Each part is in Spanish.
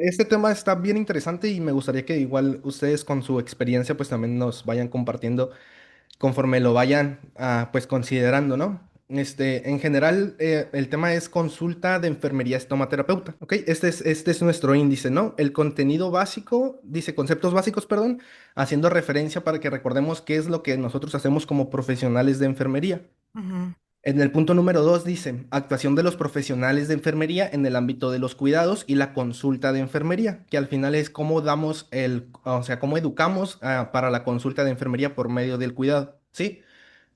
Este tema está bien interesante y me gustaría que igual ustedes con su experiencia pues también nos vayan compartiendo conforme lo vayan pues considerando, ¿no? En general, el tema es consulta de enfermería estomaterapeuta, ¿ok? Este es nuestro índice, ¿no? El contenido básico, dice conceptos básicos, perdón, haciendo referencia para que recordemos qué es lo que nosotros hacemos como profesionales de enfermería. Ujú, En el punto número 2 dice, actuación de los profesionales de enfermería en el ámbito de los cuidados y la consulta de enfermería, que al final es cómo damos o sea, cómo educamos para la consulta de enfermería por medio del cuidado, ¿sí?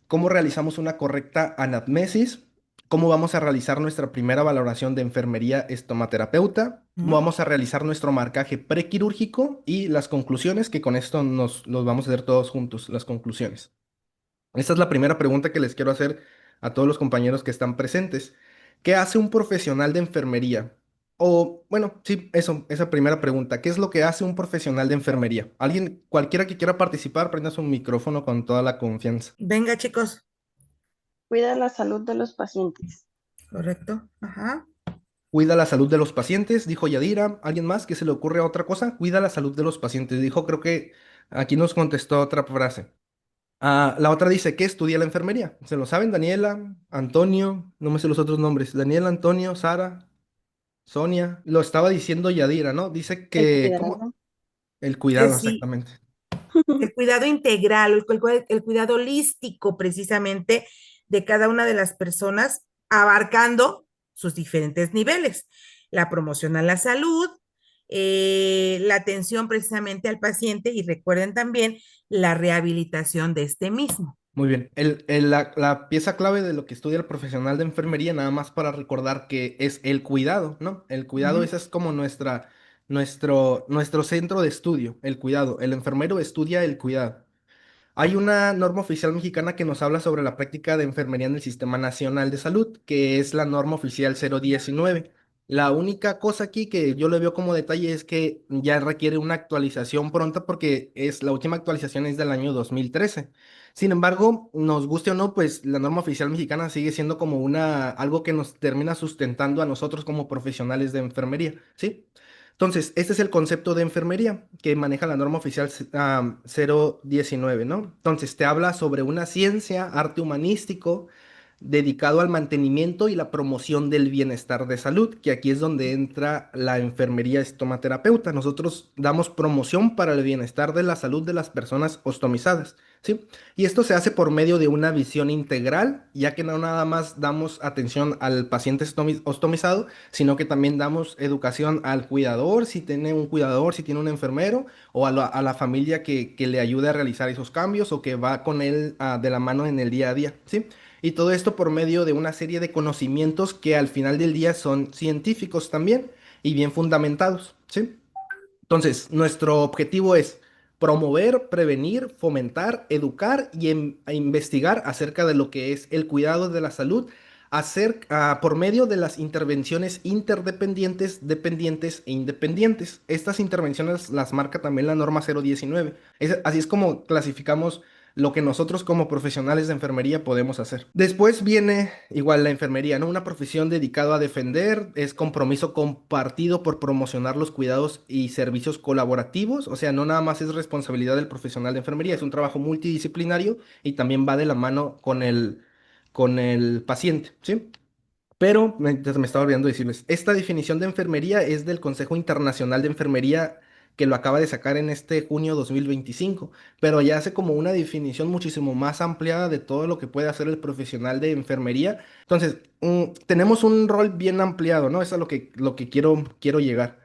Cómo realizamos una correcta anamnesis, cómo vamos a realizar nuestra primera valoración de enfermería estomaterapeuta, cómo ujú. vamos a realizar nuestro marcaje prequirúrgico y las conclusiones, que con esto los vamos a hacer todos juntos, las conclusiones. Esta es la primera pregunta que les quiero hacer a todos los compañeros que están presentes. ¿Qué hace un profesional de enfermería? O, bueno, sí, eso, esa primera pregunta. ¿Qué es lo que hace un profesional de enfermería? Alguien, cualquiera que quiera participar, prenda su micrófono con toda la confianza. Venga, chicos. Cuida la salud de los pacientes. Correcto. Ajá. Cuida la salud de los pacientes, dijo Yadira. ¿Alguien más que se le ocurre a otra cosa? Cuida la salud de los pacientes. Dijo, creo que aquí nos contestó otra frase. La otra dice, ¿qué estudia la enfermería? ¿Se lo saben? Daniela, Antonio, no me sé los otros nombres. Daniela, Antonio, Sara, Sonia. Lo estaba diciendo Yadira, ¿no? Dice El que, ¿cómo? cuidado. El cuidado, Sí, exactamente. el cuidado integral, el cuidado holístico precisamente de cada una de las personas, abarcando sus diferentes niveles. La promoción a la salud, la atención precisamente al paciente y recuerden también la rehabilitación de este mismo. Muy bien. La pieza clave de lo que estudia el profesional de enfermería, nada más para recordar que es el cuidado, ¿no? El cuidado, Ujú. ese es como nuestro centro de estudio, el cuidado. El enfermero estudia el cuidado. Hay una norma oficial mexicana que nos habla sobre la práctica de enfermería en el Sistema Nacional de Salud, que es la norma oficial 019. La única cosa aquí que yo le veo como detalle es que ya requiere una actualización pronta porque la última actualización es del año 2013. Sin embargo, nos guste o no, pues la norma oficial mexicana sigue siendo como algo que nos termina sustentando a nosotros como profesionales de enfermería, ¿sí? Entonces, este es el concepto de enfermería que maneja la norma oficial 019, ¿no? Entonces, te habla sobre una ciencia, arte humanístico, dedicado al mantenimiento y la promoción del bienestar de salud, que aquí es donde entra la enfermería estomaterapeuta. Nosotros damos promoción para el bienestar de la salud de las personas ostomizadas, ¿sí? Y esto se hace por medio de una visión integral, ya que no nada más damos atención al paciente ostomizado, sino que también damos educación al cuidador, si tiene un cuidador, si tiene un enfermero, o a la familia que le ayude a realizar esos cambios o que va con él de la mano en el día a día, ¿sí? Y todo esto por medio de una serie de conocimientos que al final del día son científicos también y bien fundamentados, ¿sí? Entonces, nuestro objetivo es promover, prevenir, fomentar, educar y investigar acerca de lo que es el cuidado de la salud por medio de las intervenciones interdependientes, dependientes e independientes. Estas intervenciones las marca también la norma 019. Así es como clasificamos lo que nosotros como profesionales de enfermería podemos hacer. Después viene igual la enfermería, ¿no? Una profesión dedicada a defender, es compromiso compartido por promocionar los cuidados y servicios colaborativos, o sea, no nada más es responsabilidad del profesional de enfermería, es un trabajo multidisciplinario y también va de la mano con el paciente, ¿sí? Pero ya me estaba olvidando decirles, esta definición de enfermería es del Consejo Internacional de Enfermería que lo acaba de sacar en este junio 2025, pero ya hace como una definición muchísimo más ampliada de todo lo que puede hacer el profesional de enfermería. Entonces, tenemos un rol bien ampliado, ¿no? Eso es a lo que quiero llegar.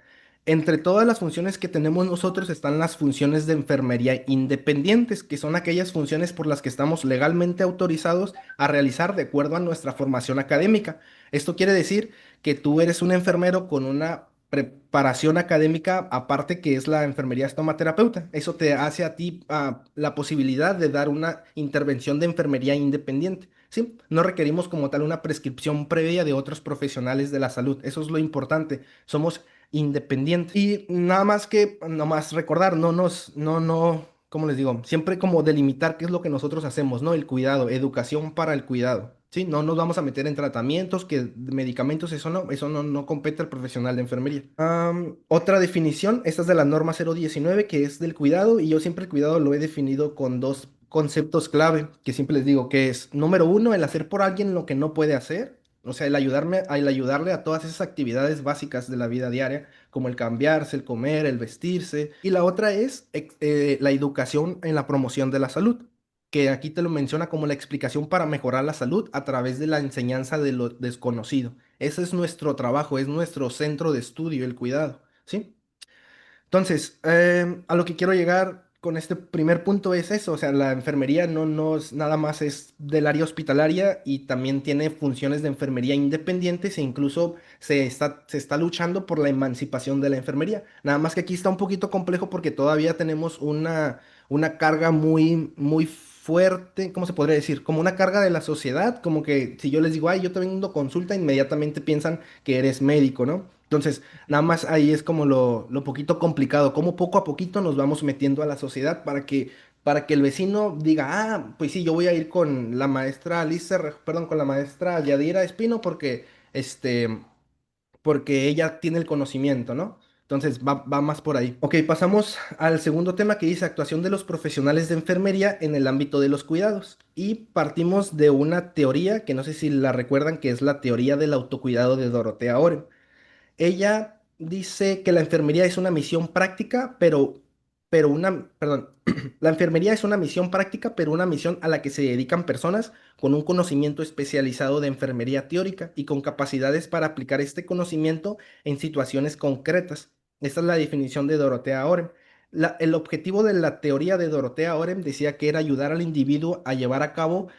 Entre todas las funciones que tenemos nosotros están las funciones de enfermería independientes, que son aquellas funciones por las que estamos legalmente autorizados a realizar de acuerdo a nuestra formación académica. Esto quiere decir que tú eres un enfermero con una preparación académica aparte que es la enfermería estomaterapeuta. Eso te hace a ti la posibilidad de dar una intervención de enfermería independiente. ¿Sí? No requerimos como tal una prescripción previa de otros profesionales de la salud. Eso es lo importante. Somos independientes. Y nada más recordar, no ¿cómo les digo? Siempre como delimitar qué es lo que nosotros hacemos, ¿no? El cuidado, educación para el cuidado, ¿sí? No nos vamos a meter en tratamientos, que medicamentos, eso no compete al profesional de enfermería. Otra definición, esta es de la norma 019, que es del cuidado, y yo siempre el cuidado lo he definido con dos conceptos clave, que siempre les digo, que es, número uno, el hacer por alguien lo que no puede hacer, o sea, el ayudarle a todas esas actividades básicas de la vida diaria como el cambiarse, el comer, el vestirse. Y la otra es la educación en la promoción de la salud, que aquí te lo menciona como la explicación para mejorar la salud a través de la enseñanza de lo desconocido. Ese es nuestro trabajo, es nuestro centro de estudio, el cuidado, ¿sí? Entonces, a lo que quiero llegar con este primer punto es eso, o sea, la enfermería no es nada más es del área hospitalaria y también tiene funciones de enfermería independientes e incluso se está luchando por la emancipación de la enfermería. Nada más que aquí está un poquito complejo porque todavía tenemos una carga muy, muy fuerte, ¿cómo se podría decir? Como una carga de la sociedad, como que si yo les digo, ay, yo te vengo consulta, inmediatamente piensan que eres médico, ¿no? Entonces, nada más ahí es como lo poquito complicado, cómo poco a poquito nos vamos metiendo a la sociedad para que el vecino diga, ah, pues sí, yo voy a ir con la maestra perdón, con la maestra Yadira Espino porque ella tiene el conocimiento, ¿no? Entonces va más por ahí. Ok, pasamos al segundo tema que dice actuación de los profesionales de enfermería en el ámbito de los cuidados. Y partimos de una teoría que no sé si la recuerdan, que es la teoría del autocuidado de Dorothea Oren. Ella dice que la enfermería es una misión práctica, perdón, la enfermería es una misión práctica, pero una misión a la que se dedican personas con un conocimiento especializado de enfermería teórica y con capacidades para aplicar este conocimiento en situaciones concretas. Esta es la definición de Dorothea Orem. El objetivo de la teoría de Dorothea Orem decía que era ayudar al individuo a llevar a cabo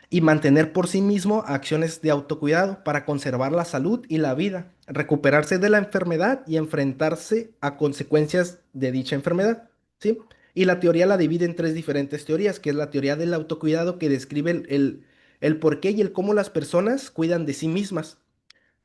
y mantener por sí mismo acciones de autocuidado para conservar la salud y la vida, recuperarse de la enfermedad y enfrentarse a consecuencias de dicha enfermedad, ¿sí? Y la teoría la divide en tres diferentes teorías, que es la teoría del autocuidado que describe el por qué y el cómo las personas cuidan de sí mismas.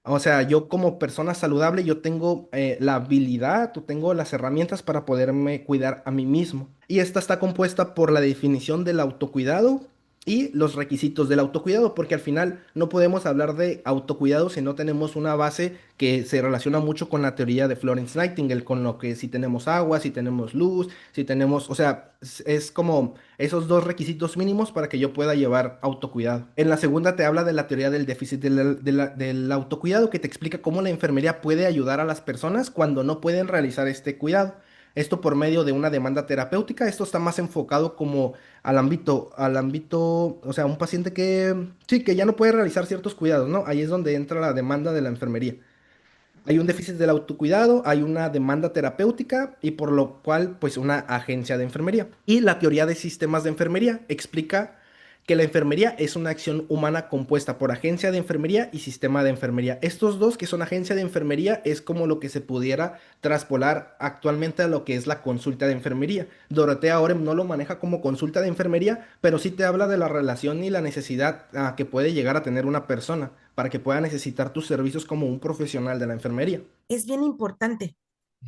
O sea, yo como persona saludable, yo tengo la habilidad, o tengo las herramientas para poderme cuidar a mí mismo. Y esta está compuesta por la definición del autocuidado y los requisitos del autocuidado, porque al final no podemos hablar de autocuidado si no tenemos una base que se relaciona mucho con la teoría de Florence Nightingale, con lo que si tenemos agua, si tenemos luz, si tenemos, o sea, es como esos dos requisitos mínimos para que yo pueda llevar autocuidado. En la segunda te habla de la teoría del déficit del autocuidado, que te explica cómo la enfermería puede ayudar a las personas cuando no pueden realizar este cuidado. Esto por medio de una demanda terapéutica. Esto está más enfocado como al ámbito, o sea, un paciente que, sí, que ya no puede realizar ciertos cuidados, ¿no? Ahí es donde entra la demanda de la enfermería. Hay un déficit del autocuidado, hay una demanda terapéutica y por lo cual, pues una agencia de enfermería. Y la teoría de sistemas de enfermería explica que la enfermería es una acción humana compuesta por agencia de enfermería y sistema de enfermería. Estos dos, que son agencia de enfermería, es como lo que se pudiera traspolar actualmente a lo que es la consulta de enfermería. Dorotea Orem no lo maneja como consulta de enfermería, pero sí te habla de la relación y la necesidad que puede llegar a tener una persona para que pueda necesitar tus servicios como un profesional de la enfermería. Es bien importante,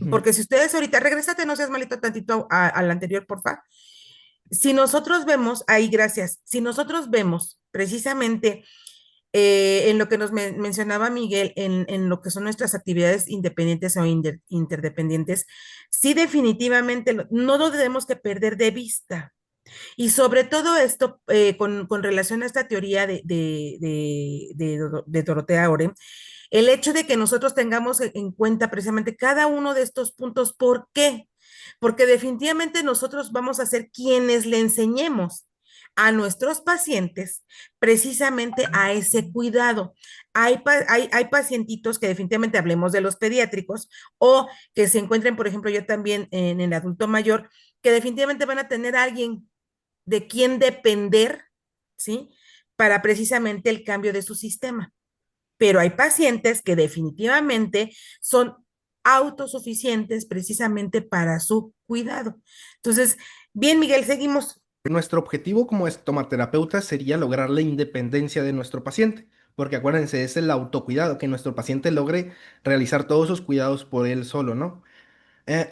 Ujú. porque si ustedes ahorita, regrésate, no seas malito tantito al anterior, porfa. Si nosotros vemos, ahí gracias, si nosotros vemos precisamente en lo que nos mencionaba Miguel, en lo que son nuestras actividades independientes o interdependientes, sí definitivamente no lo debemos que perder de vista. Y sobre todo esto, con relación a esta teoría de Dorotea Oren, el hecho de que nosotros tengamos en cuenta precisamente cada uno de estos puntos, ¿por qué? Porque definitivamente nosotros vamos a ser quienes le enseñemos a nuestros pacientes precisamente a ese cuidado. Hay pacientitos que definitivamente hablemos de los pediátricos o que se encuentren, por ejemplo, yo también en el adulto mayor, que definitivamente van a tener a alguien de quien depender, ¿sí? Para precisamente el cambio de su sistema. Pero hay pacientes que definitivamente son autosuficientes precisamente para su cuidado. Entonces, bien, Miguel, seguimos. Nuestro objetivo como estomaterapeuta sería lograr la independencia de nuestro paciente, porque acuérdense, es el autocuidado, que nuestro paciente logre realizar todos sus cuidados por él solo, ¿no?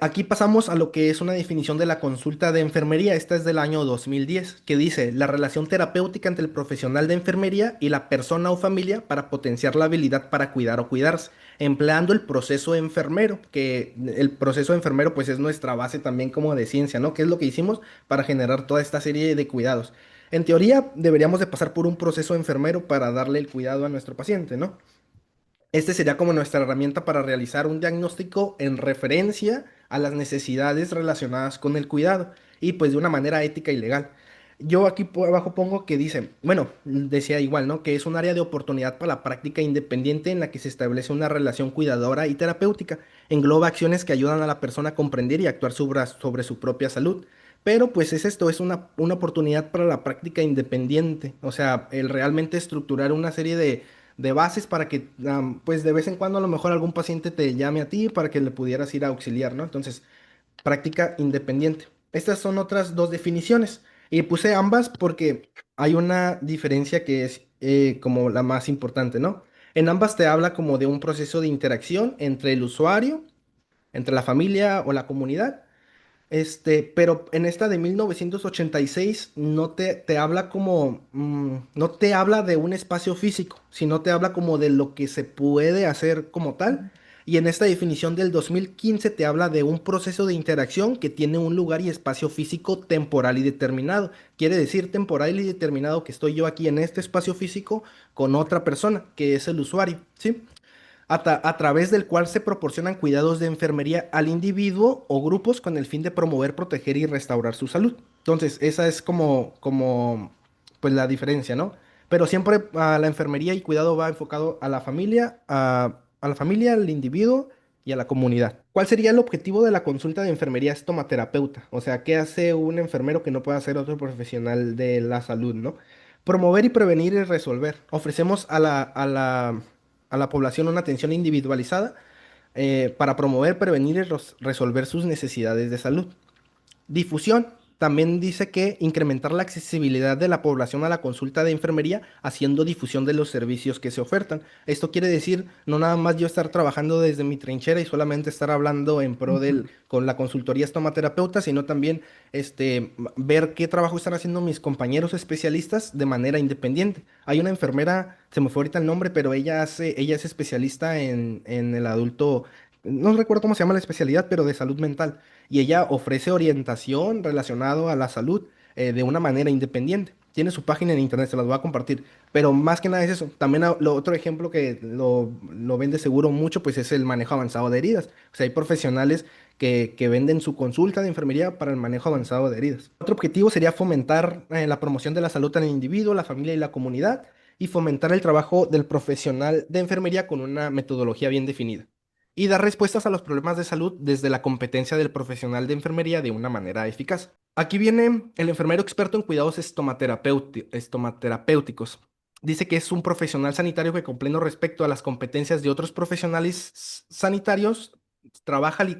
Aquí pasamos a lo que es una definición de la consulta de enfermería. Esta es del año 2010, que dice la relación terapéutica entre el profesional de enfermería y la persona o familia para potenciar la habilidad para cuidar o cuidarse, empleando el proceso enfermero, que el proceso enfermero pues es nuestra base también como de ciencia, ¿no? ¿Qué es lo que hicimos para generar toda esta serie de cuidados? En teoría deberíamos de pasar por un proceso enfermero para darle el cuidado a nuestro paciente, ¿no? Este sería como nuestra herramienta para realizar un diagnóstico en referencia a las necesidades relacionadas con el cuidado y pues de una manera ética y legal. Yo aquí por abajo pongo que dice, bueno, decía igual, ¿no? Que es un área de oportunidad para la práctica independiente en la que se establece una relación cuidadora y terapéutica. Engloba acciones que ayudan a la persona a comprender y actuar sobre su propia salud. Pero pues es esto, es una oportunidad para la práctica independiente. O sea, el realmente estructurar una serie de bases para que, pues de vez en cuando a lo mejor algún paciente te llame a ti para que le pudieras ir a auxiliar, ¿no? Entonces, práctica independiente. Estas son otras dos definiciones. Y puse ambas porque hay una diferencia que es como la más importante, ¿no? En ambas te habla como de un proceso de interacción entre el usuario, entre la familia o la comunidad, pero en esta de 1986 no te habla como, no te habla de un espacio físico, sino te habla como de lo que se puede hacer como tal. Y en esta definición del 2015 te habla de un proceso de interacción que tiene un lugar y espacio físico temporal y determinado. Quiere decir temporal y determinado que estoy yo aquí en este espacio físico con otra persona, que es el usuario, ¿sí? A través del cual se proporcionan cuidados de enfermería al individuo o grupos con el fin de promover, proteger y restaurar su salud. Entonces, esa es pues la diferencia, ¿no? Pero siempre la enfermería y cuidado va enfocado a la familia, a la familia, al individuo y a la comunidad. ¿Cuál sería el objetivo de la consulta de enfermería estomaterapeuta? O sea, ¿qué hace un enfermero que no puede hacer otro profesional de la salud, ¿no? Promover y prevenir y resolver. Ofrecemos a la población una atención individualizada para promover, prevenir y resolver sus necesidades de salud. Difusión. También dice que incrementar la accesibilidad de la población a la consulta de enfermería haciendo difusión de los servicios que se ofertan. Esto quiere decir no nada más yo estar trabajando desde mi trinchera y solamente estar hablando en pro Ujú. con la consultoría estomaterapeuta, sino también ver qué trabajo están haciendo mis compañeros especialistas de manera independiente. Hay una enfermera, se me fue ahorita el nombre, pero ella es especialista en el adulto, no recuerdo cómo se llama la especialidad, pero de salud mental y ella ofrece orientación relacionado a la salud de una manera independiente. Tiene su página en internet, se las voy a compartir. Pero más que nada es eso. También lo otro ejemplo que lo vende seguro mucho, pues es el manejo avanzado de heridas. O sea, hay profesionales que venden su consulta de enfermería para el manejo avanzado de heridas. Otro objetivo sería fomentar la promoción de la salud en el individuo, la familia y la comunidad y fomentar el trabajo del profesional de enfermería con una metodología bien definida y dar respuestas a los problemas de salud desde la competencia del profesional de enfermería de una manera eficaz. Aquí viene el enfermero experto en cuidados estomaterapéuticos. Dice que es un profesional sanitario que con pleno respecto a las competencias de otros profesionales sanitarios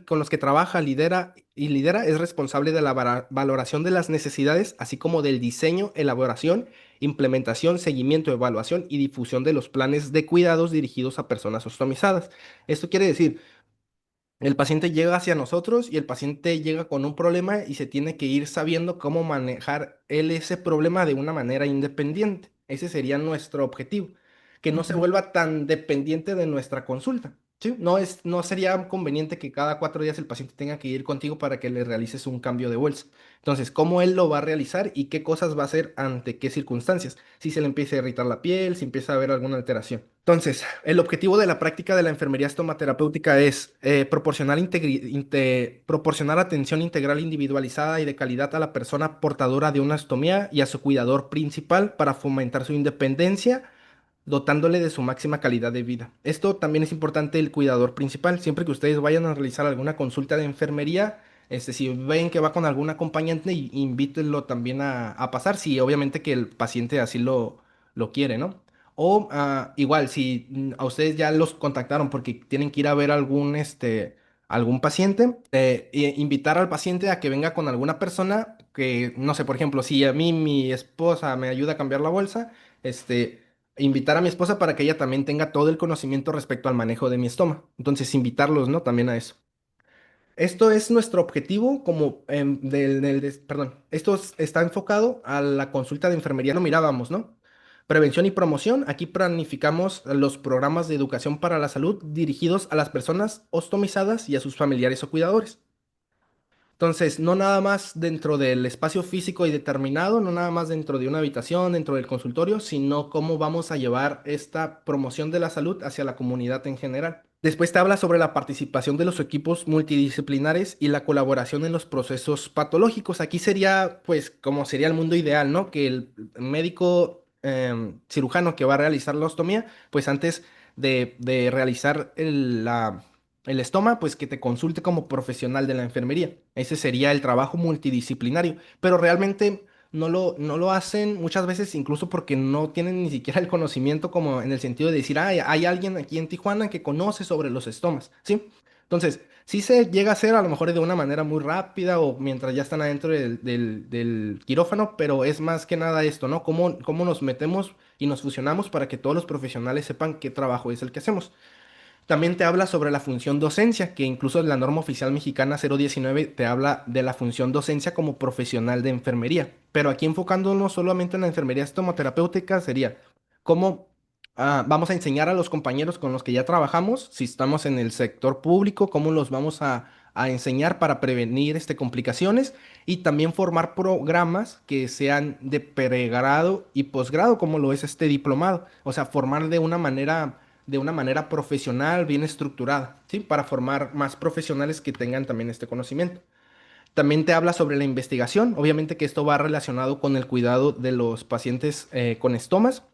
con los que trabaja, lidera, es responsable de la valoración de las necesidades, así como del diseño, elaboración, implementación, seguimiento, evaluación y difusión de los planes de cuidados dirigidos a personas ostomizadas. Esto quiere decir, el paciente llega hacia nosotros y el paciente llega con un problema y se tiene que ir sabiendo cómo manejar él ese problema de una manera independiente. Ese sería nuestro objetivo, que no se Ujú. vuelva tan dependiente de nuestra consulta. ¿Sí? No sería conveniente que cada 4 días el paciente tenga que ir contigo para que le realices un cambio de bolsa. Entonces, ¿cómo él lo va a realizar y qué cosas va a hacer ante qué circunstancias? Si se le empieza a irritar la piel, si empieza a haber alguna alteración. Entonces, el objetivo de la práctica de la enfermería estomaterapéutica es proporcionar atención integral individualizada y de calidad a la persona portadora de una ostomía y a su cuidador principal para fomentar su independencia, dotándole de su máxima calidad de vida. Esto también es importante el cuidador principal. Siempre que ustedes vayan a realizar alguna consulta de enfermería, si ven que va con algún acompañante, invítenlo también a pasar, si obviamente que el paciente así lo quiere, ¿no? O igual, si a ustedes ya los contactaron porque tienen que ir a ver algún paciente, invitar al paciente a que venga con alguna persona que, no sé, por ejemplo, si a mí mi esposa me ayuda a cambiar la bolsa, invitar a mi esposa para que ella también tenga todo el conocimiento respecto al manejo de mi estómago. Entonces, invitarlos, ¿no? También a eso. Esto es nuestro objetivo como perdón, está enfocado a la consulta de enfermería. Lo mirábamos, ¿no? Prevención y promoción. Aquí planificamos los programas de educación para la salud dirigidos a las personas ostomizadas y a sus familiares o cuidadores. Entonces, no nada más dentro del espacio físico y determinado, no nada más dentro de una habitación, dentro del consultorio, sino cómo vamos a llevar esta promoción de la salud hacia la comunidad en general. Después te habla sobre la participación de los equipos multidisciplinares y la colaboración en los procesos patológicos. Aquí sería, pues, como sería el mundo ideal, ¿no? Que el médico cirujano que va a realizar la ostomía, pues antes de realizar el estoma, pues que te consulte como profesional de la enfermería. Ese sería el trabajo multidisciplinario, pero realmente no lo hacen muchas veces incluso porque no tienen ni siquiera el conocimiento como en el sentido de decir, ah, hay alguien aquí en Tijuana que conoce sobre los estomas, ¿sí? Entonces, sí se llega a hacer a lo mejor de una manera muy rápida o mientras ya están adentro del quirófano, pero es más que nada esto, ¿no? Cómo nos metemos y nos fusionamos para que todos los profesionales sepan qué trabajo es el que hacemos. También te habla sobre la función docencia, que incluso la norma oficial mexicana 019 te habla de la función docencia como profesional de enfermería. Pero aquí enfocándonos solamente en la enfermería estomoterapéutica sería cómo vamos a enseñar a los compañeros con los que ya trabajamos, si estamos en el sector público, cómo los vamos a enseñar para prevenir complicaciones y también formar programas que sean de pregrado y posgrado, como lo es este diplomado. O sea, formar de una manera profesional, bien estructurada, ¿sí? Para formar más profesionales que tengan también este conocimiento. También te habla sobre la investigación, obviamente que esto va relacionado con el cuidado de los pacientes con estomas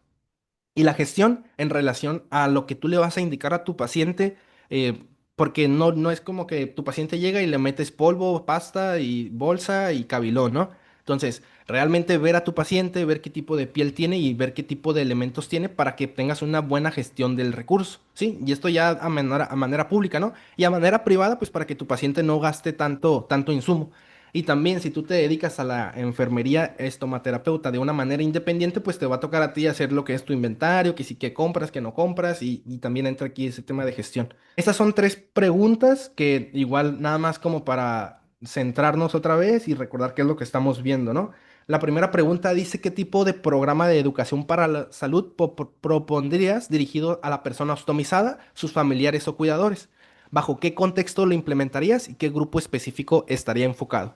y la gestión en relación a lo que tú le vas a indicar a tu paciente, eh, porque no es como que tu paciente llega y le metes polvo, pasta y bolsa y cabilón, ¿no? Entonces, realmente ver a tu paciente, ver qué tipo de piel tiene y ver qué tipo de elementos tiene para que tengas una buena gestión del recurso, ¿sí? Y esto ya a manera pública, ¿no? Y a manera privada, pues para que tu paciente no gaste tanto insumo. Y también si tú te dedicas a la enfermería estomaterapeuta de una manera independiente, pues te va a tocar a ti hacer lo que es tu inventario, que sí que compras, que no compras, y también entra aquí ese tema de gestión. Estas son tres preguntas que igual nada más como para centrarnos otra vez y recordar qué es lo que estamos viendo, ¿no? La primera pregunta dice qué tipo de programa de educación para la salud propondrías dirigido a la persona ostomizada, sus familiares o cuidadores. ¿Bajo qué contexto lo implementarías y qué grupo específico estaría enfocado?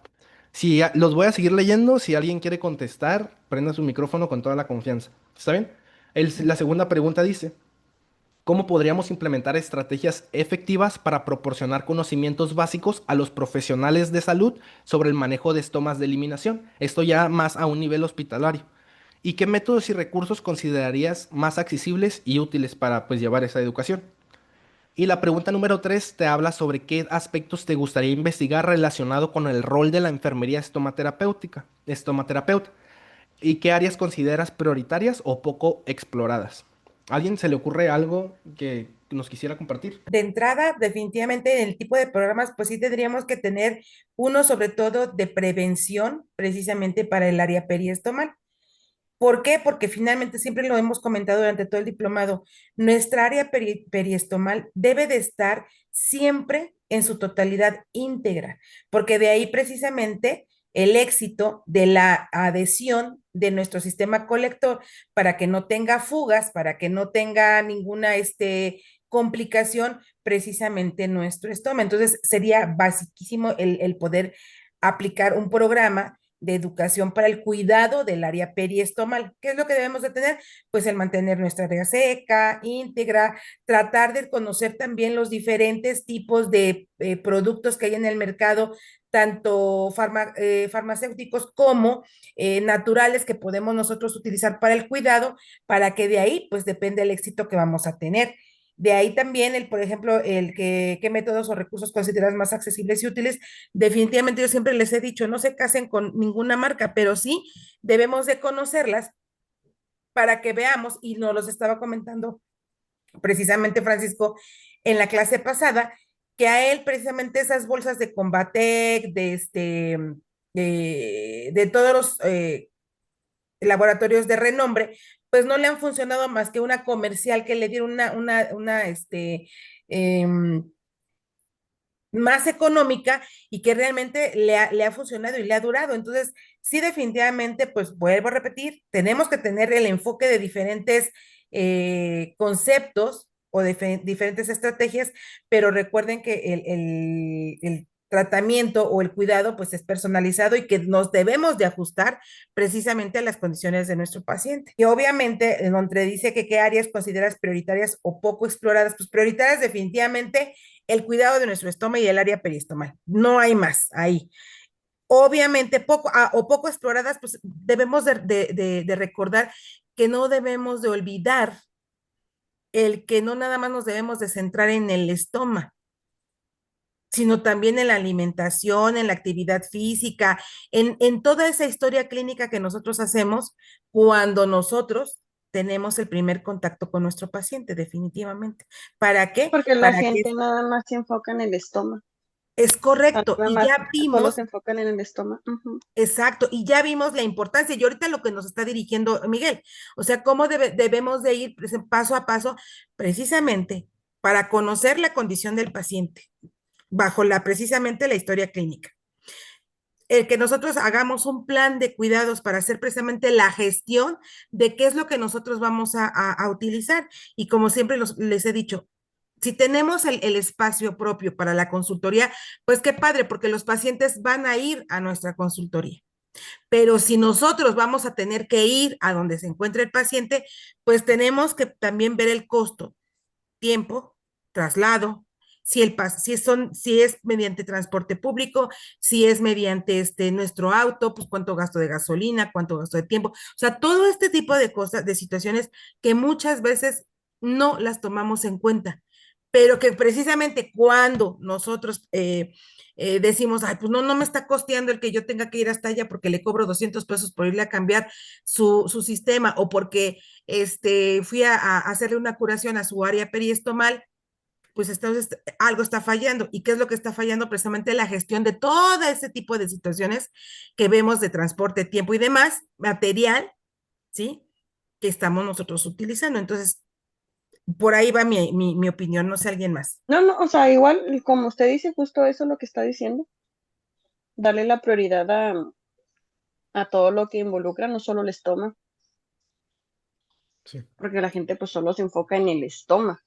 Si los voy a seguir leyendo, si alguien quiere contestar, prenda su micrófono con toda la confianza. ¿Está bien? La segunda pregunta dice, ¿cómo podríamos implementar estrategias efectivas para proporcionar conocimientos básicos a los profesionales de salud sobre el manejo de estomas de eliminación? Esto ya más a un nivel hospitalario. ¿Y qué métodos y recursos considerarías más accesibles y útiles para pues llevar esa educación? Y la pregunta número 3 te habla sobre qué aspectos te gustaría investigar relacionado con el rol de la enfermería estomaterapeuta, y qué áreas consideras prioritarias o poco exploradas. ¿A alguien se le ocurre algo que nos quisiera compartir? De entrada, definitivamente en el tipo de programas, pues sí tendríamos que tener uno sobre todo de prevención, precisamente para el área periestomal. ¿Por qué? Porque finalmente siempre lo hemos comentado durante todo el diplomado, nuestra área periestomal debe de estar siempre en su totalidad íntegra, porque de ahí precisamente el éxito de la adhesión de nuestro sistema colector para que no tenga fugas, para que no tenga ninguna complicación precisamente en nuestro estómago. Entonces sería basiquísimo el poder aplicar un programa de educación para el cuidado del área periestomal. ¿Qué es lo que debemos de tener? Pues el mantener nuestra área seca, íntegra, tratar de conocer también los diferentes tipos de productos que hay en el mercado, tanto farmacéuticos como naturales que podemos nosotros utilizar para el cuidado, para que de ahí pues depende el éxito que vamos a tener. De ahí también, por ejemplo, qué métodos o recursos consideras más accesibles y útiles. Definitivamente yo siempre les he dicho, no se casen con ninguna marca, pero sí debemos de conocerlas para que veamos, y nos los estaba comentando precisamente Francisco en la clase pasada, que a él precisamente esas bolsas de Combatec, de todos los laboratorios de renombre, pues no le han funcionado más que una comercial que le dieron una eh, más económica y que realmente le ha funcionado y le ha durado. Entonces, sí, definitivamente, pues vuelvo a repetir, tenemos que tener el enfoque de diferentes conceptos o de diferentes estrategias, pero recuerden que el tratamiento o el cuidado pues es personalizado y que nos debemos de ajustar precisamente a las condiciones de nuestro paciente. Y obviamente, en donde dice que qué áreas consideras prioritarias o poco exploradas, pues prioritarias definitivamente el cuidado de nuestro estómago y el área periestomal. No hay más ahí. Obviamente, o poco exploradas, pues debemos de recordar que no debemos de olvidar el que no nada más nos debemos de centrar en el estómago, sino también en la alimentación, en la actividad física, en toda esa historia clínica que nosotros hacemos cuando nosotros tenemos el primer contacto con nuestro paciente, definitivamente. ¿Para qué? Porque la Para que gente nada más se enfoca en el estómago. es O sea, correcto. nada Y más ya solo vimos. se enfocan en el estómago. Ujú. Exacto, y ya vimos la importancia y ahorita lo que nos está dirigiendo Miguel, o sea, cómo debemos de ir paso a paso precisamente para conocer la condición del paciente bajo precisamente la historia clínica. El que nosotros hagamos un plan de cuidados para hacer precisamente la gestión de qué es lo que nosotros vamos a utilizar. Y como siempre les he dicho, si tenemos el espacio propio para la consultoría, pues qué padre, porque los pacientes van a ir a nuestra consultoría. Pero si nosotros vamos a tener que ir a donde se encuentre el paciente, pues tenemos que también ver el costo, tiempo, traslado, si es mediante transporte público, si es mediante nuestro auto, pues cuánto gasto de gasolina, cuánto gasto de tiempo. O sea, todo este tipo de cosas, de situaciones que muchas veces no las tomamos en cuenta, pero que precisamente cuando nosotros decimos, ay, pues no, no me está costeando el que yo tenga que ir hasta allá porque le cobro 200 pesos por irle a cambiar su sistema o porque fui a hacerle una curación a su área periestomal, pues entonces algo está fallando. ¿Y qué es lo que está fallando? Precisamente la gestión de todo ese tipo de situaciones que vemos de transporte, tiempo y demás, material, ¿sí? Que estamos nosotros utilizando. Entonces, por ahí va mi opinión, no sé alguien más. No, no, o sea, igual, como usted dice, justo eso es lo que está diciendo. Darle la prioridad a todo lo que involucra, no solo el estómago, Sí. porque la gente pues solo se enfoca en el estómago,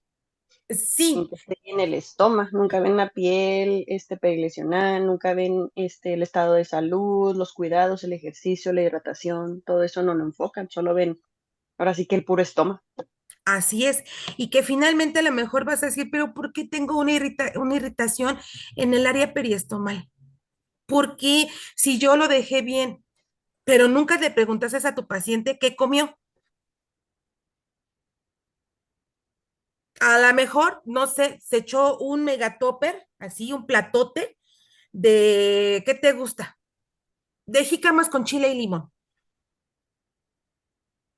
en Sí, que esté en el estómago, nunca ven la piel, perilesional, nunca ven el estado de salud, los cuidados, el ejercicio, la hidratación, todo eso no lo enfocan, solo ven, ahora sí que el puro estómago. así es. Y que finalmente a lo mejor vas a decir, pero ¿por qué tengo una irritación en el área periestomal? ¿Por qué si yo lo dejé bien, pero nunca le preguntaste a tu paciente qué comió? A lo mejor, no sé, se echó un megatopper, así, un platote ¿qué te gusta? De jícamas con chile y limón.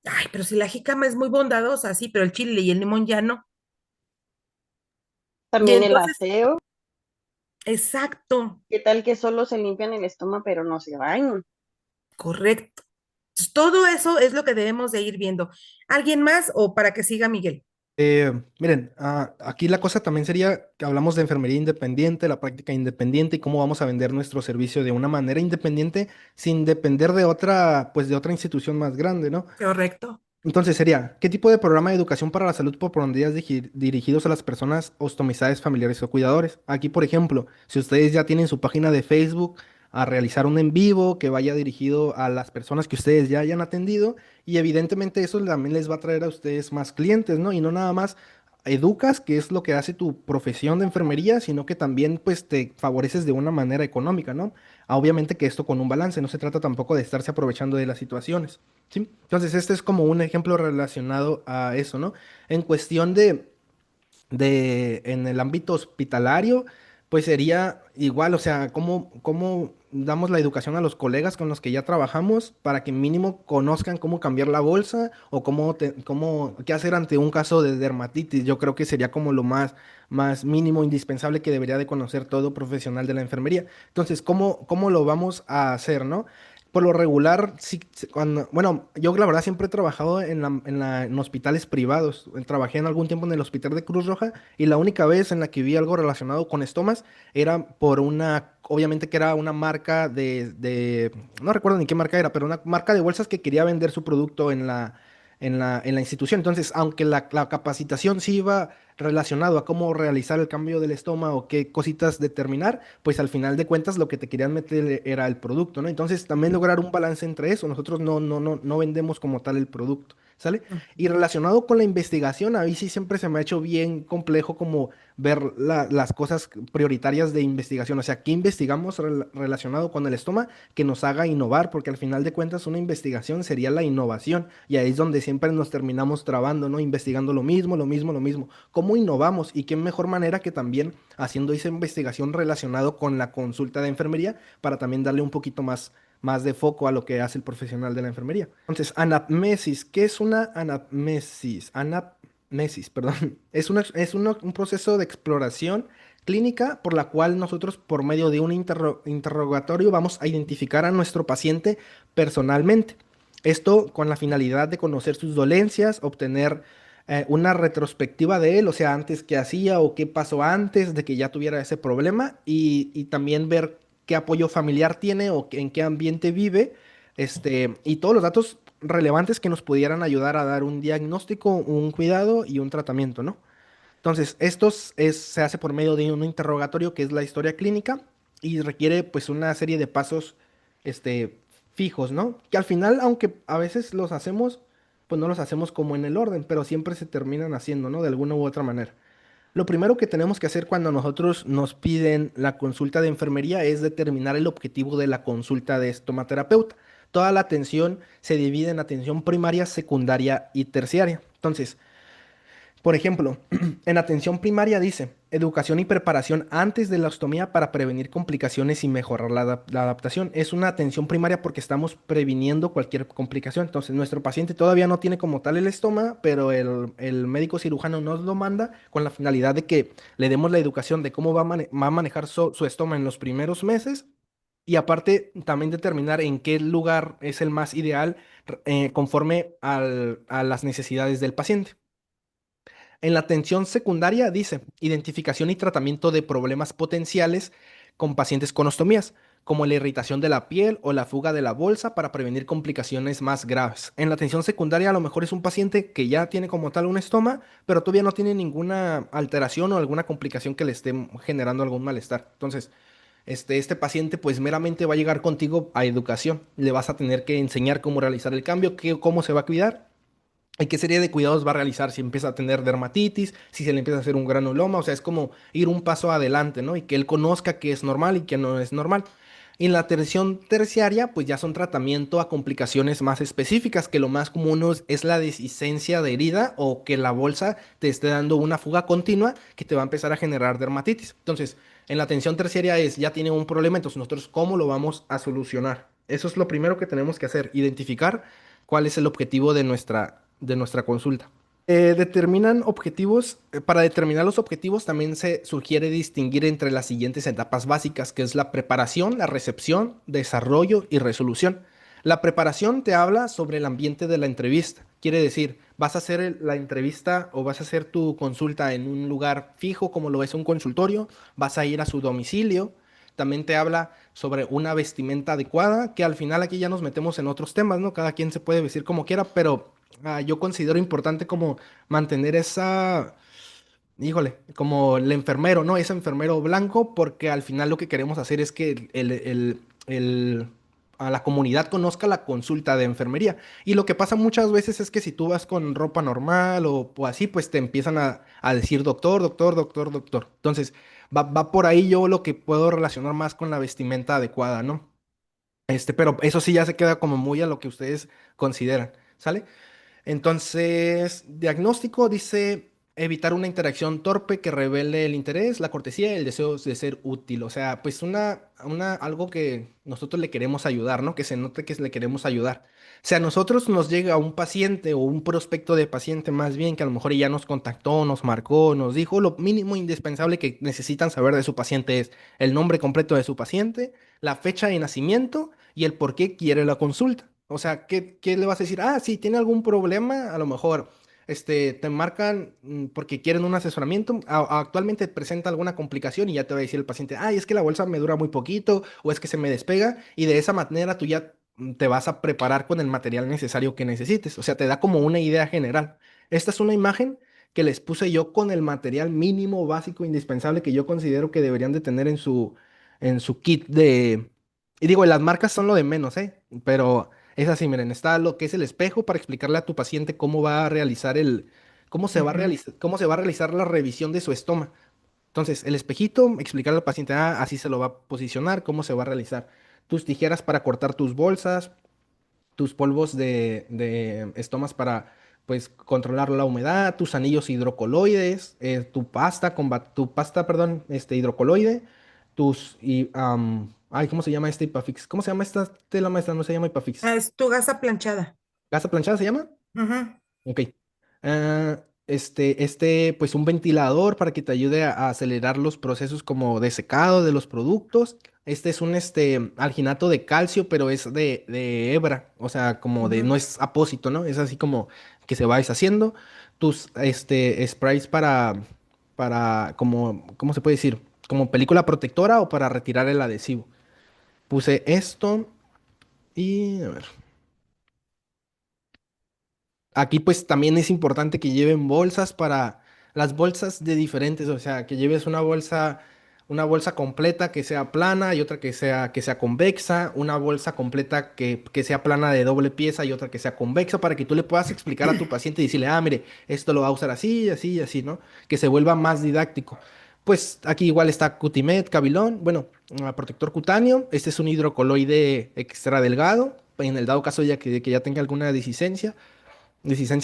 Ay, pero si la jícama es muy bondadosa, sí, pero el chile y el limón ya no. Y También el entonces, aseo, exacto, qué tal que solo se limpian el estómago pero no se bañan. correcto. Entonces, todo eso es lo que debemos de ir viendo. ¿Alguien más o para que siga Miguel? Miren, aquí la cosa también sería que hablamos de enfermería independiente, la práctica independiente y cómo vamos a vender nuestro servicio de una manera independiente sin depender de otra, pues de otra institución más grande, ¿no? Correcto. Entonces sería, ¿qué tipo de programa de educación para la salud propondrías dirigidos a las personas ostomizadas, familiares o cuidadores? Aquí, por ejemplo, si ustedes ya tienen su página de Facebook, a realizar un en vivo que vaya dirigido a las personas que ustedes ya hayan atendido y evidentemente eso también les va a traer a ustedes más clientes, ¿no? Y no nada más educas, que es lo que hace tu profesión de enfermería, sino que también pues te favoreces de una manera económica, ¿no? Obviamente que esto con un balance, no se trata tampoco de estarse aprovechando de las situaciones. ¿Sí? Entonces, este es como un ejemplo relacionado a eso, ¿no? En cuestión en el ámbito hospitalario, pues sería igual, o sea, cómo damos la educación a los colegas con los que ya trabajamos para que mínimo conozcan cómo cambiar la bolsa o qué hacer ante un caso de dermatitis. Yo creo que sería como lo más mínimo, indispensable que debería de conocer todo profesional de la enfermería. Entonces, ¿cómo lo vamos a hacer, no? Por lo regular, sí, cuando, bueno, yo la verdad siempre he trabajado en hospitales privados. Trabajé en algún tiempo en el hospital de Cruz Roja y la única vez en la que vi algo relacionado con estomas era por obviamente que era una marca no recuerdo ni qué marca era, pero una marca de bolsas que quería vender su producto en la institución. Entonces, aunque la capacitación sí iba relacionado a cómo realizar el cambio del estómago, qué cositas determinar, pues al final de cuentas lo que te querían meter era el producto, ¿no? Entonces también lograr un balance entre eso. Nosotros no vendemos como tal el producto, ¿sale? Y relacionado con la investigación, a mí sí siempre se me ha hecho bien complejo como ver las cosas prioritarias de investigación. O sea, ¿qué investigamos relacionado con el estómago que nos haga innovar? Porque al final de cuentas una investigación sería la innovación y ahí es donde siempre nos terminamos trabando, ¿no? Investigando lo mismo, lo mismo, lo mismo. ¿Cómo innovamos? Y qué mejor manera que también haciendo esa investigación relacionado con la consulta de enfermería para también darle un poquito más de foco a lo que hace el profesional de la enfermería. Entonces, anamnesis, ¿qué es una anamnesis? Anamnesis, perdón. Un proceso de exploración clínica por la cual nosotros por medio de un interrogatorio vamos a identificar a nuestro paciente personalmente. Esto con la finalidad de conocer sus dolencias, obtener una retrospectiva de él, o sea, antes qué hacía o qué pasó antes de que ya tuviera ese problema y también ver qué apoyo familiar tiene o en qué ambiente vive, y todos los datos relevantes que nos pudieran ayudar a dar un diagnóstico, un cuidado y un tratamiento, ¿no? Entonces, se hace por medio de un interrogatorio que es la historia clínica y requiere pues una serie de pasos este, fijos, ¿no? Que al final, aunque a veces los hacemos, pues no los hacemos como en el orden, pero siempre se terminan haciendo, ¿no? De alguna u otra manera. Lo primero que tenemos que hacer cuando nosotros nos piden la consulta de enfermería es determinar el objetivo de la consulta de estomaterapeuta. Toda la atención se divide en atención primaria, secundaria y terciaria. Entonces, por ejemplo, en atención primaria dice, educación y preparación antes de la ostomía para prevenir complicaciones y mejorar la adaptación. Es una atención primaria porque estamos previniendo cualquier complicación. Entonces, nuestro paciente todavía no tiene como tal el estoma, pero el médico cirujano nos lo manda con la finalidad de que le demos la educación de cómo va a manejar su estoma en los primeros meses y aparte también determinar en qué lugar es el más ideal conforme a las necesidades del paciente. En la atención secundaria dice identificación y tratamiento de problemas potenciales con pacientes con ostomías, como la irritación de la piel o la fuga de la bolsa para prevenir complicaciones más graves. En la atención secundaria a lo mejor es un paciente que ya tiene como tal un estoma, pero todavía no tiene ninguna alteración o alguna complicación que le esté generando algún malestar. Entonces, este paciente pues meramente va a llegar contigo a educación. Le vas a tener que enseñar cómo realizar el cambio, cómo se va a cuidar y qué serie de cuidados va a realizar si empieza a tener dermatitis, si se le empieza a hacer un granuloma, o sea, es como ir un paso adelante, ¿no? Y que él conozca qué es normal y qué no es normal. Y en la atención terciaria, pues ya son tratamiento a complicaciones más específicas, que lo más común es la dehiscencia de herida o que la bolsa te esté dando una fuga continua que te va a empezar a generar dermatitis. Entonces, en la atención terciaria ya tiene un problema, entonces nosotros, ¿cómo lo vamos a solucionar? Eso es lo primero que tenemos que hacer, identificar cuál es el objetivo de nuestra consulta. Para determinar los objetivos también se sugiere distinguir entre las siguientes etapas básicas, que es la preparación, la recepción, desarrollo y resolución. La preparación te habla sobre el ambiente de la entrevista. Quiere decir, vas a hacer la entrevista o vas a hacer tu consulta en un lugar fijo, como lo es un consultorio, vas a ir a su domicilio. También te habla sobre una vestimenta adecuada, que al final aquí ya nos metemos en otros temas, ¿no? Cada quien se puede vestir como quiera, pero yo considero importante como mantener híjole, como el enfermero, ¿no? Ese enfermero blanco, porque al final lo que queremos hacer es que a la comunidad conozca la consulta de enfermería. Y lo que pasa muchas veces es que si tú vas con ropa normal o así, pues te empiezan a decir doctor, doctor, doctor, doctor. Entonces, va por ahí yo lo que puedo relacionar más con la vestimenta adecuada, ¿no? Pero eso sí ya se queda como muy a lo que ustedes consideran, ¿sale? Entonces, diagnóstico dice evitar una interacción torpe que revele el interés, la cortesía y el deseo de ser útil. O sea, pues algo que nosotros le queremos ayudar, ¿no? Que se note que le queremos ayudar. Si a nosotros nos llega un paciente o un prospecto de paciente más bien que a lo mejor ya nos contactó, nos marcó, nos dijo, lo mínimo indispensable que necesitan saber de su paciente es el nombre completo de su paciente, la fecha de nacimiento y el por qué quiere la consulta. O sea, ¿qué le vas a decir? Ah, sí, tiene algún problema, a lo mejor te marcan porque quieren un asesoramiento. Actualmente presenta alguna complicación y ya te va a decir el paciente, ay, es que la bolsa me dura muy poquito o es que se me despega, y de esa manera tú ya te vas a preparar con el material necesario que necesites. O sea, te da como una idea general. Esta es una imagen que les puse yo con el material mínimo, básico, indispensable que yo considero que deberían de tener en su kit de... Y digo, las marcas son lo de menos, ¿eh? Pero es así, miren, está lo que es el espejo para explicarle a tu paciente cómo va a realizar Ujú. cómo se va a realizar la revisión de su estómago. Entonces, el espejito, explicarle al paciente, ah, así se lo va a posicionar, cómo se va a realizar. Tus tijeras para cortar tus bolsas, tus polvos de estomas para, pues, controlar la humedad, tus anillos hidrocoloides, tu pasta, perdón, hidrocoloide, ay, ¿cómo se llama este Ipafix? ¿Cómo se llama esta tela maestra? No se llama Ipafix. Ah, es tu gasa planchada. ¿Gasa planchada se llama? Ujú. Ok. Pues un ventilador para que te ayude a acelerar los procesos como de secado de los productos. Este es un alginato de calcio, pero es de hebra, o sea, como de, no Ujú. es apósito, ¿no? Es así como que se va deshaciendo. Tus, sprays como, ¿cómo se puede decir? Como película protectora o para retirar el adhesivo. Puse esto y, a ver. Aquí pues también es importante que lleven bolsas para las bolsas de diferentes, o sea, que lleves una bolsa completa que sea plana y otra que sea convexa, una bolsa completa que sea plana de doble pieza y otra que sea convexa para que tú le puedas explicar a tu paciente y decirle, ah, mire, esto lo va a usar así, así y así, ¿no? Que se vuelva más didáctico. Pues aquí igual está Cutimed, Cabilón, bueno, protector cutáneo, este es un hidrocoloide extra delgado, en el dado caso ya que ya tenga alguna deficiencia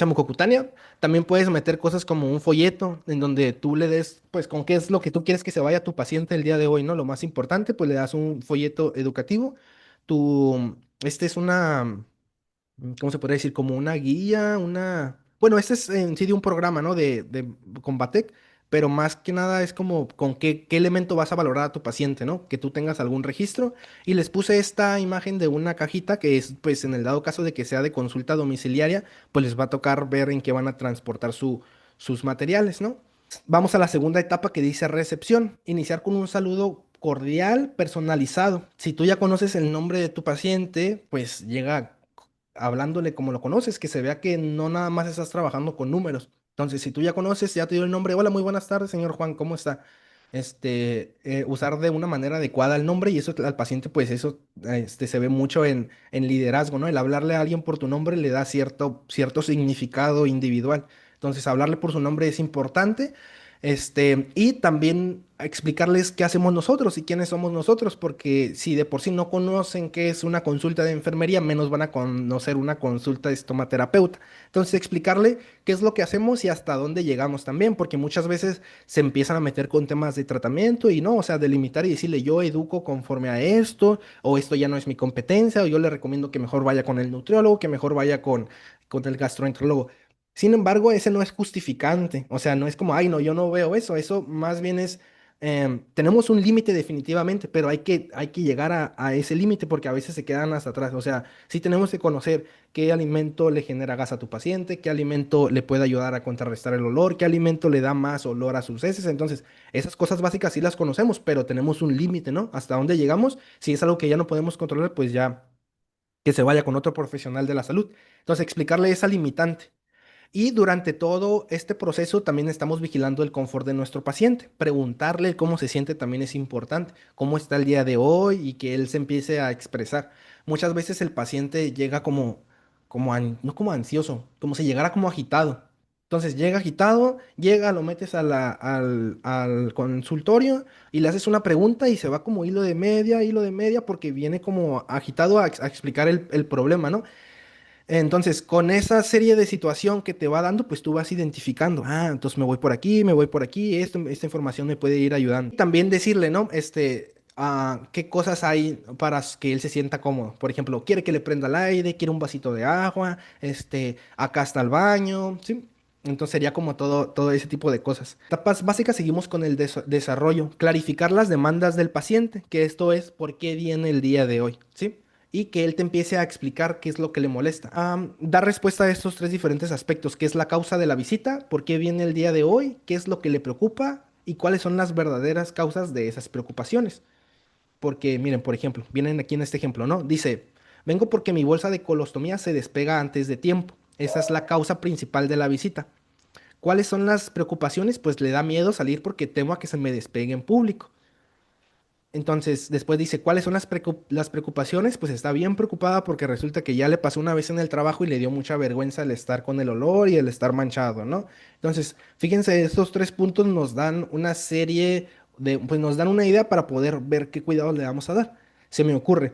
mucocutánea. También puedes meter cosas como un folleto en donde tú le des, pues, con qué es lo que tú quieres que se vaya tu paciente el día de hoy, ¿no? Lo más importante, pues le das un folleto educativo. Este es ¿cómo se podría decir? Como una guía, Bueno, este es en sí de un programa, ¿no? De Combatec, pero más que nada es como con qué elemento vas a valorar a tu paciente, ¿no? Que tú tengas algún registro. Y les puse esta imagen de una cajita que es, pues, en el dado caso de que sea de consulta domiciliaria, pues les va a tocar ver en qué van a transportar sus materiales, ¿no? Vamos a la segunda etapa que dice recepción. Iniciar con un saludo cordial, personalizado. Si tú ya conoces el nombre de tu paciente, pues llega hablándole como lo conoces, que se vea que no nada más estás trabajando con números. Entonces, si tú ya conoces, ya te dio el nombre, hola, muy buenas tardes, señor Juan, ¿cómo está? Usar de una manera adecuada el nombre y eso al paciente, pues eso se ve mucho en liderazgo, ¿no? El hablarle a alguien por tu nombre le da cierto significado individual. Entonces, hablarle por su nombre es importante. Y también explicarles qué hacemos nosotros y quiénes somos nosotros, porque si de por sí no conocen qué es una consulta de enfermería, menos van a conocer una consulta de estomaterapeuta. Entonces, explicarle qué es lo que hacemos y hasta dónde llegamos también, porque muchas veces se empiezan a meter con temas de tratamiento y no, o sea, delimitar y decirle yo educo conforme a esto, o esto ya no es mi competencia, o yo le recomiendo que mejor vaya con el nutriólogo, que mejor vaya con el gastroenterólogo. Sin embargo, ese no es justificante, o sea, no es como, ay, no, yo no veo eso más bien es, tenemos un límite definitivamente, pero hay que llegar a ese límite porque a veces se quedan hasta atrás, o sea, sí tenemos que conocer qué alimento le genera gas a tu paciente, qué alimento le puede ayudar a contrarrestar el olor, qué alimento le da más olor a sus heces, entonces, esas cosas básicas sí las conocemos, pero tenemos un límite, ¿no? Hasta dónde llegamos, si es algo que ya no podemos controlar, pues ya que se vaya con otro profesional de la salud. Entonces, explicarle esa limitante. Y durante todo este proceso también estamos vigilando el confort de nuestro paciente. Preguntarle cómo se siente también es importante, cómo está el día de hoy y que él se empiece a expresar. Muchas veces el paciente llega no como ansioso, como si llegara como agitado. Entonces llega agitado, lo metes al consultorio y le haces una pregunta y se va como hilo de media, porque viene como agitado a explicar el problema, ¿no? Entonces, con esa serie de situación que te va dando, pues tú vas identificando, ah, entonces me voy por aquí, esta información me puede ir ayudando. También decirle, ¿no? Qué cosas hay para que él se sienta cómodo. Por ejemplo, quiere que le prenda el aire, quiere un vasito de agua, acá está el baño, ¿sí? Entonces sería como todo ese tipo de cosas. Etapas básicas, seguimos con el desarrollo. Clarificar las demandas del paciente, que esto es por qué viene el día de hoy, ¿sí? y que él te empiece a explicar qué es lo que le molesta. Dar respuesta a estos tres diferentes aspectos: qué es la causa de la visita, por qué viene el día de hoy, qué es lo que le preocupa y cuáles son las verdaderas causas de esas preocupaciones. Porque, miren, por ejemplo, vienen aquí en este ejemplo, ¿no? Dice, vengo porque mi bolsa de colostomía se despega antes de tiempo. Esa es la causa principal de la visita. ¿Cuáles son las preocupaciones? Pues le da miedo salir porque temo a que se me despegue en público. Entonces, después dice, ¿cuáles son las preocupaciones? Pues está bien preocupada porque resulta que ya le pasó una vez en el trabajo y le dio mucha vergüenza el estar con el olor y el estar manchado, ¿no? Entonces, fíjense, estos tres puntos nos dan una serie de, pues nos dan una idea para poder ver qué cuidados le vamos a dar. Se me ocurre.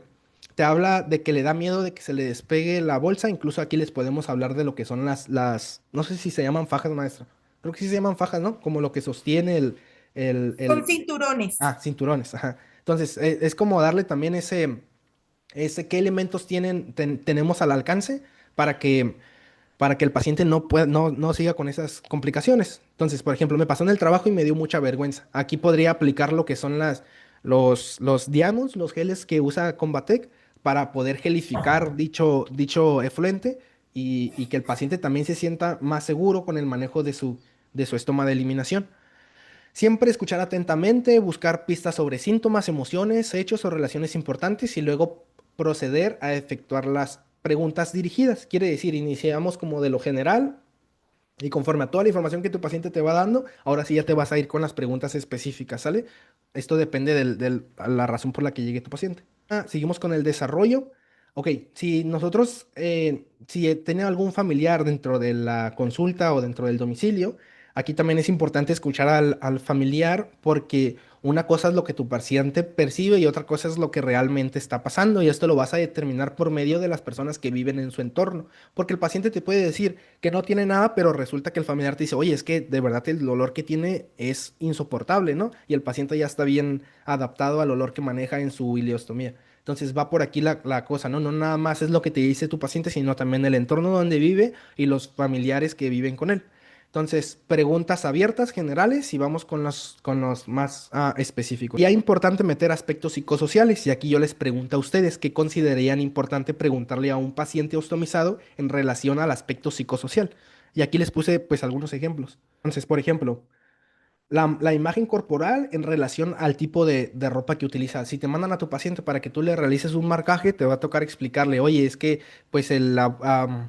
Te habla de que le da miedo de que se le despegue la bolsa. Incluso aquí les podemos hablar de lo que son no sé si se llaman fajas, maestra. Creo que sí se llaman fajas, ¿no? Como lo que sostiene Son cinturones. cinturones, ajá. Entonces, es como darle también qué elementos tenemos al alcance para que el paciente no siga con esas complicaciones. Entonces, por ejemplo, me pasó en el trabajo y me dio mucha vergüenza. Aquí podría aplicar lo que son los Diamus, los geles que usa Combatec para poder gelificar dicho efluente y que el paciente también se sienta más seguro con el manejo de su estoma de eliminación. Siempre escuchar atentamente, buscar pistas sobre síntomas, emociones, hechos o relaciones importantes y luego proceder a efectuar las preguntas dirigidas. Quiere decir, iniciamos como de lo general y conforme a toda la información que tu paciente te va dando, ahora sí ya te vas a ir con las preguntas específicas, ¿sale? Esto depende de la razón por la que llegue tu paciente. Seguimos con el desarrollo. Ok, si tiene algún familiar dentro de la consulta o dentro del domicilio, aquí también es importante escuchar al familiar porque una cosa es lo que tu paciente percibe y otra cosa es lo que realmente está pasando y esto lo vas a determinar por medio de las personas que viven en su entorno. Porque el paciente te puede decir que no tiene nada, pero resulta que el familiar te dice, oye, es que de verdad el olor que tiene es insoportable, ¿no? Y el paciente ya está bien adaptado al olor que maneja en su ileostomía. Entonces va por aquí la cosa, ¿no? No nada más es lo que te dice tu paciente, sino también el entorno donde vive y los familiares que viven con él. Entonces, preguntas abiertas, generales, y vamos con los más específicos. Y es importante meter aspectos psicosociales, y aquí yo les pregunto a ustedes qué considerarían importante preguntarle a un paciente ostomizado en relación al aspecto psicosocial. Y aquí les puse pues algunos ejemplos. Entonces, por ejemplo, la imagen corporal en relación al tipo de ropa que utiliza. Si te mandan a tu paciente para que tú le realices un marcaje, te va a tocar explicarle, oye, es que pues ¿cómo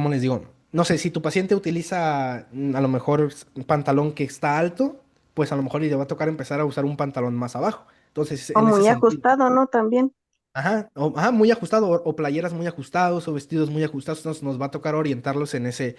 les digo? No sé, si tu paciente utiliza a lo mejor un pantalón que está alto, pues a lo mejor le va a tocar empezar a usar un pantalón más abajo. Entonces, O en ese muy sentido. ajustado, ¿no? También. Ajá, muy ajustado, o playeras muy ajustados, o vestidos muy ajustados, entonces nos va a tocar orientarlos en ese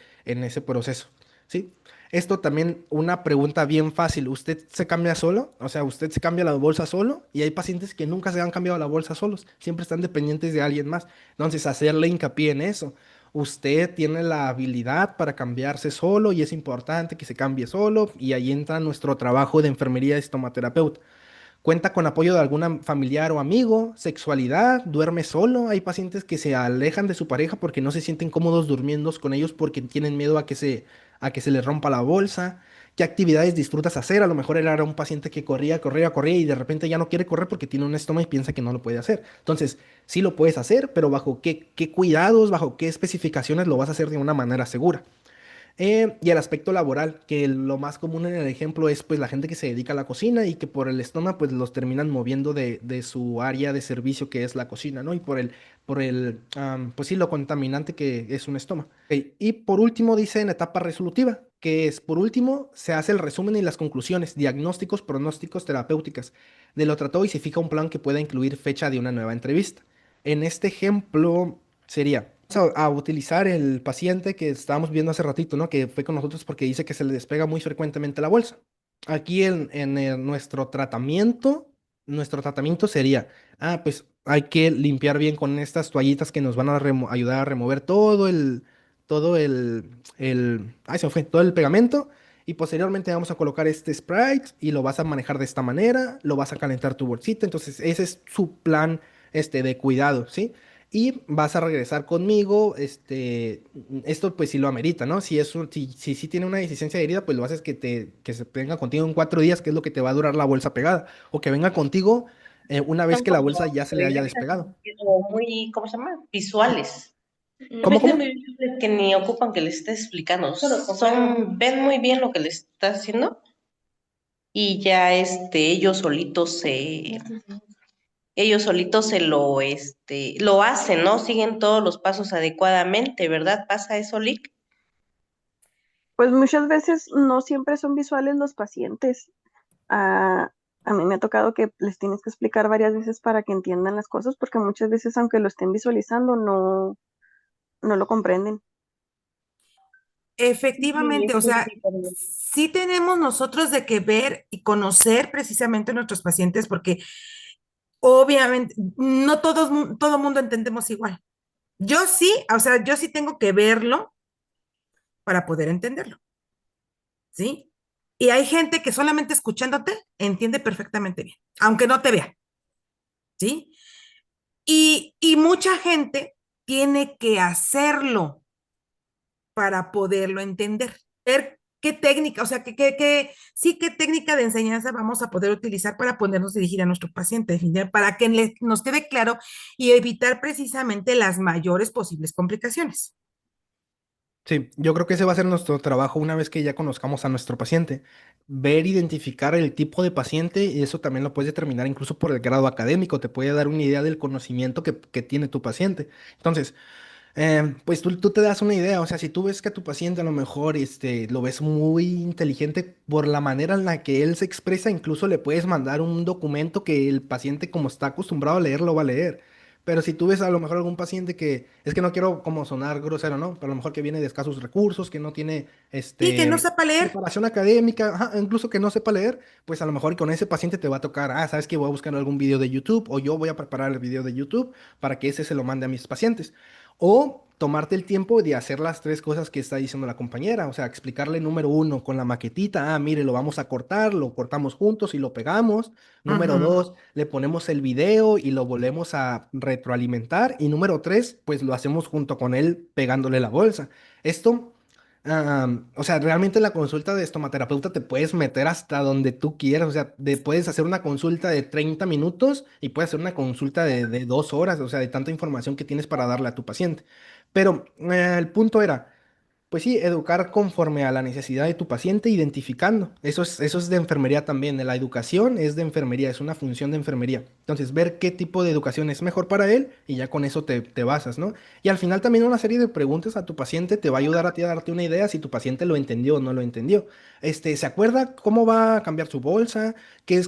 proceso, ¿sí? Esto también, una pregunta bien fácil, ¿usted se cambia solo? O sea, ¿usted se cambia la bolsa solo? Y hay pacientes que nunca se han cambiado la bolsa solos, siempre están dependientes de alguien más. Entonces, hacerle hincapié en eso. Usted tiene la habilidad para cambiarse solo y es importante que se cambie solo, y ahí entra nuestro trabajo de enfermería estomaterapeuta. Cuenta con apoyo de alguna familiar o amigo, sexualidad, duerme solo. Hay pacientes que se alejan de su pareja porque no se sienten cómodos durmiendo con ellos porque tienen miedo a que se les rompa la bolsa. ¿Qué actividades disfrutas hacer? A lo mejor él era un paciente que corría, corría, corría y de repente ya no quiere correr porque tiene un estómago y piensa que no lo puede hacer. Entonces, sí lo puedes hacer, pero bajo qué cuidados, bajo qué especificaciones lo vas a hacer de una manera segura. Y el aspecto laboral, que lo más común en el ejemplo es pues la gente que se dedica a la cocina y que por el estómago pues los terminan moviendo de su área de servicio que es la cocina, ¿no? Y pues sí, lo contaminante que es un estómago. Ok, y por último dice en etapa resolutiva, que es por último se hace el resumen y las conclusiones, diagnósticos, pronósticos, terapéuticas de lo tratado y se fija un plan que pueda incluir fecha de una nueva entrevista. En este ejemplo sería a utilizar el paciente que estábamos viendo hace ratito, ¿no? Que fue con nosotros porque dice que se le despega muy frecuentemente la bolsa. Aquí nuestro tratamiento sería, pues hay que limpiar bien con estas toallitas que nos van a ayudar a remover se me fue, todo el pegamento. Y posteriormente vamos a colocar este Sprite y lo vas a manejar de esta manera, lo vas a calentar tu bolsita. Entonces, ese es su plan, de cuidado, ¿sí? Y vas a regresar conmigo, esto pues si lo amerita, ¿no? Si tiene una deficiencia de herida, pues lo haces que se venga contigo en 4 días, que es lo que te va a durar la bolsa pegada, o que venga contigo una vez Son que la como bolsa ya se le haya directas despegado. o muy, ¿cómo se llama? Visuales. ¿Cómo, Ven cómo? muy visuales que ni ocupan que les estés explicando. Son, ven muy bien lo que les estás haciendo y ya ellos solitos se lo hacen, ¿no? Siguen todos los pasos adecuadamente, ¿verdad? ¿Pasa eso, Lick? Pues muchas veces no siempre son visuales los pacientes. A, a mí me ha tocado que les tienes que explicar varias veces para que entiendan las cosas, porque muchas veces, aunque lo estén visualizando, no lo comprenden. Sí, Efectivamente, o eso sea, sí también. sí tenemos nosotros de que ver y conocer precisamente a nuestros pacientes, porque obviamente no todo mundo entendemos igual. Yo sí, o sea, yo sí tengo que verlo para poder entenderlo, ¿sí? Y hay gente que solamente escuchándote entiende perfectamente bien, aunque no te vea, ¿sí? Y mucha gente tiene que hacerlo para poderlo entender. Ver qué técnica, o sea, sí, qué técnica de enseñanza vamos a poder utilizar para podernos dirigir a nuestro paciente, para que nos quede claro y evitar precisamente las mayores posibles complicaciones. Sí, yo creo que ese va a ser nuestro trabajo una vez que ya conozcamos a nuestro paciente. Ver, identificar el tipo de paciente y eso también lo puedes determinar incluso por el grado académico. Te puede dar una idea del conocimiento que tiene tu paciente. Entonces, pues tú te das una idea, o sea, si tú ves que a tu paciente a lo mejor lo ves muy inteligente por la manera en la que él se expresa, incluso le puedes mandar un documento que el paciente como está acostumbrado a leer, lo va a leer. Pero si tú ves a lo mejor algún paciente que, es que no quiero como sonar grosero, ¿no? Pero a lo mejor que viene de escasos recursos, que no tiene Sí, que no sepa leer. preparación académica, ajá, incluso que no sepa leer, pues a lo mejor con ese paciente te va a tocar, sabes que voy a buscar algún video de YouTube o yo voy a preparar el video de YouTube para que ese se lo mande a mis pacientes. O tomarte el tiempo de hacer las tres cosas que está diciendo la compañera. O sea, explicarle número uno con la maquetita. Mire, lo vamos a cortar, lo cortamos juntos y lo pegamos. Número Ujú. dos, le ponemos el video y lo volvemos a retroalimentar. Y número tres, pues lo hacemos junto con él pegándole la bolsa. Esto, o sea, realmente en la consulta de estomaterapeuta te puedes meter hasta donde tú quieras. O sea, puedes hacer una consulta de 30 minutos y puedes hacer una consulta de 2 horas. O sea, de tanta información que tienes para darle a tu paciente. Pero el punto era, pues sí, educar conforme a la necesidad de tu paciente, identificando. Eso es de enfermería también. La educación es de enfermería, es una función de enfermería. Entonces, ver qué tipo de educación es mejor para él y ya con eso te basas, ¿no? Y al final también una serie de preguntas a tu paciente te va a ayudar a ti a darte una idea si tu paciente lo entendió o no lo entendió. ¿Se acuerda cómo va a cambiar su bolsa?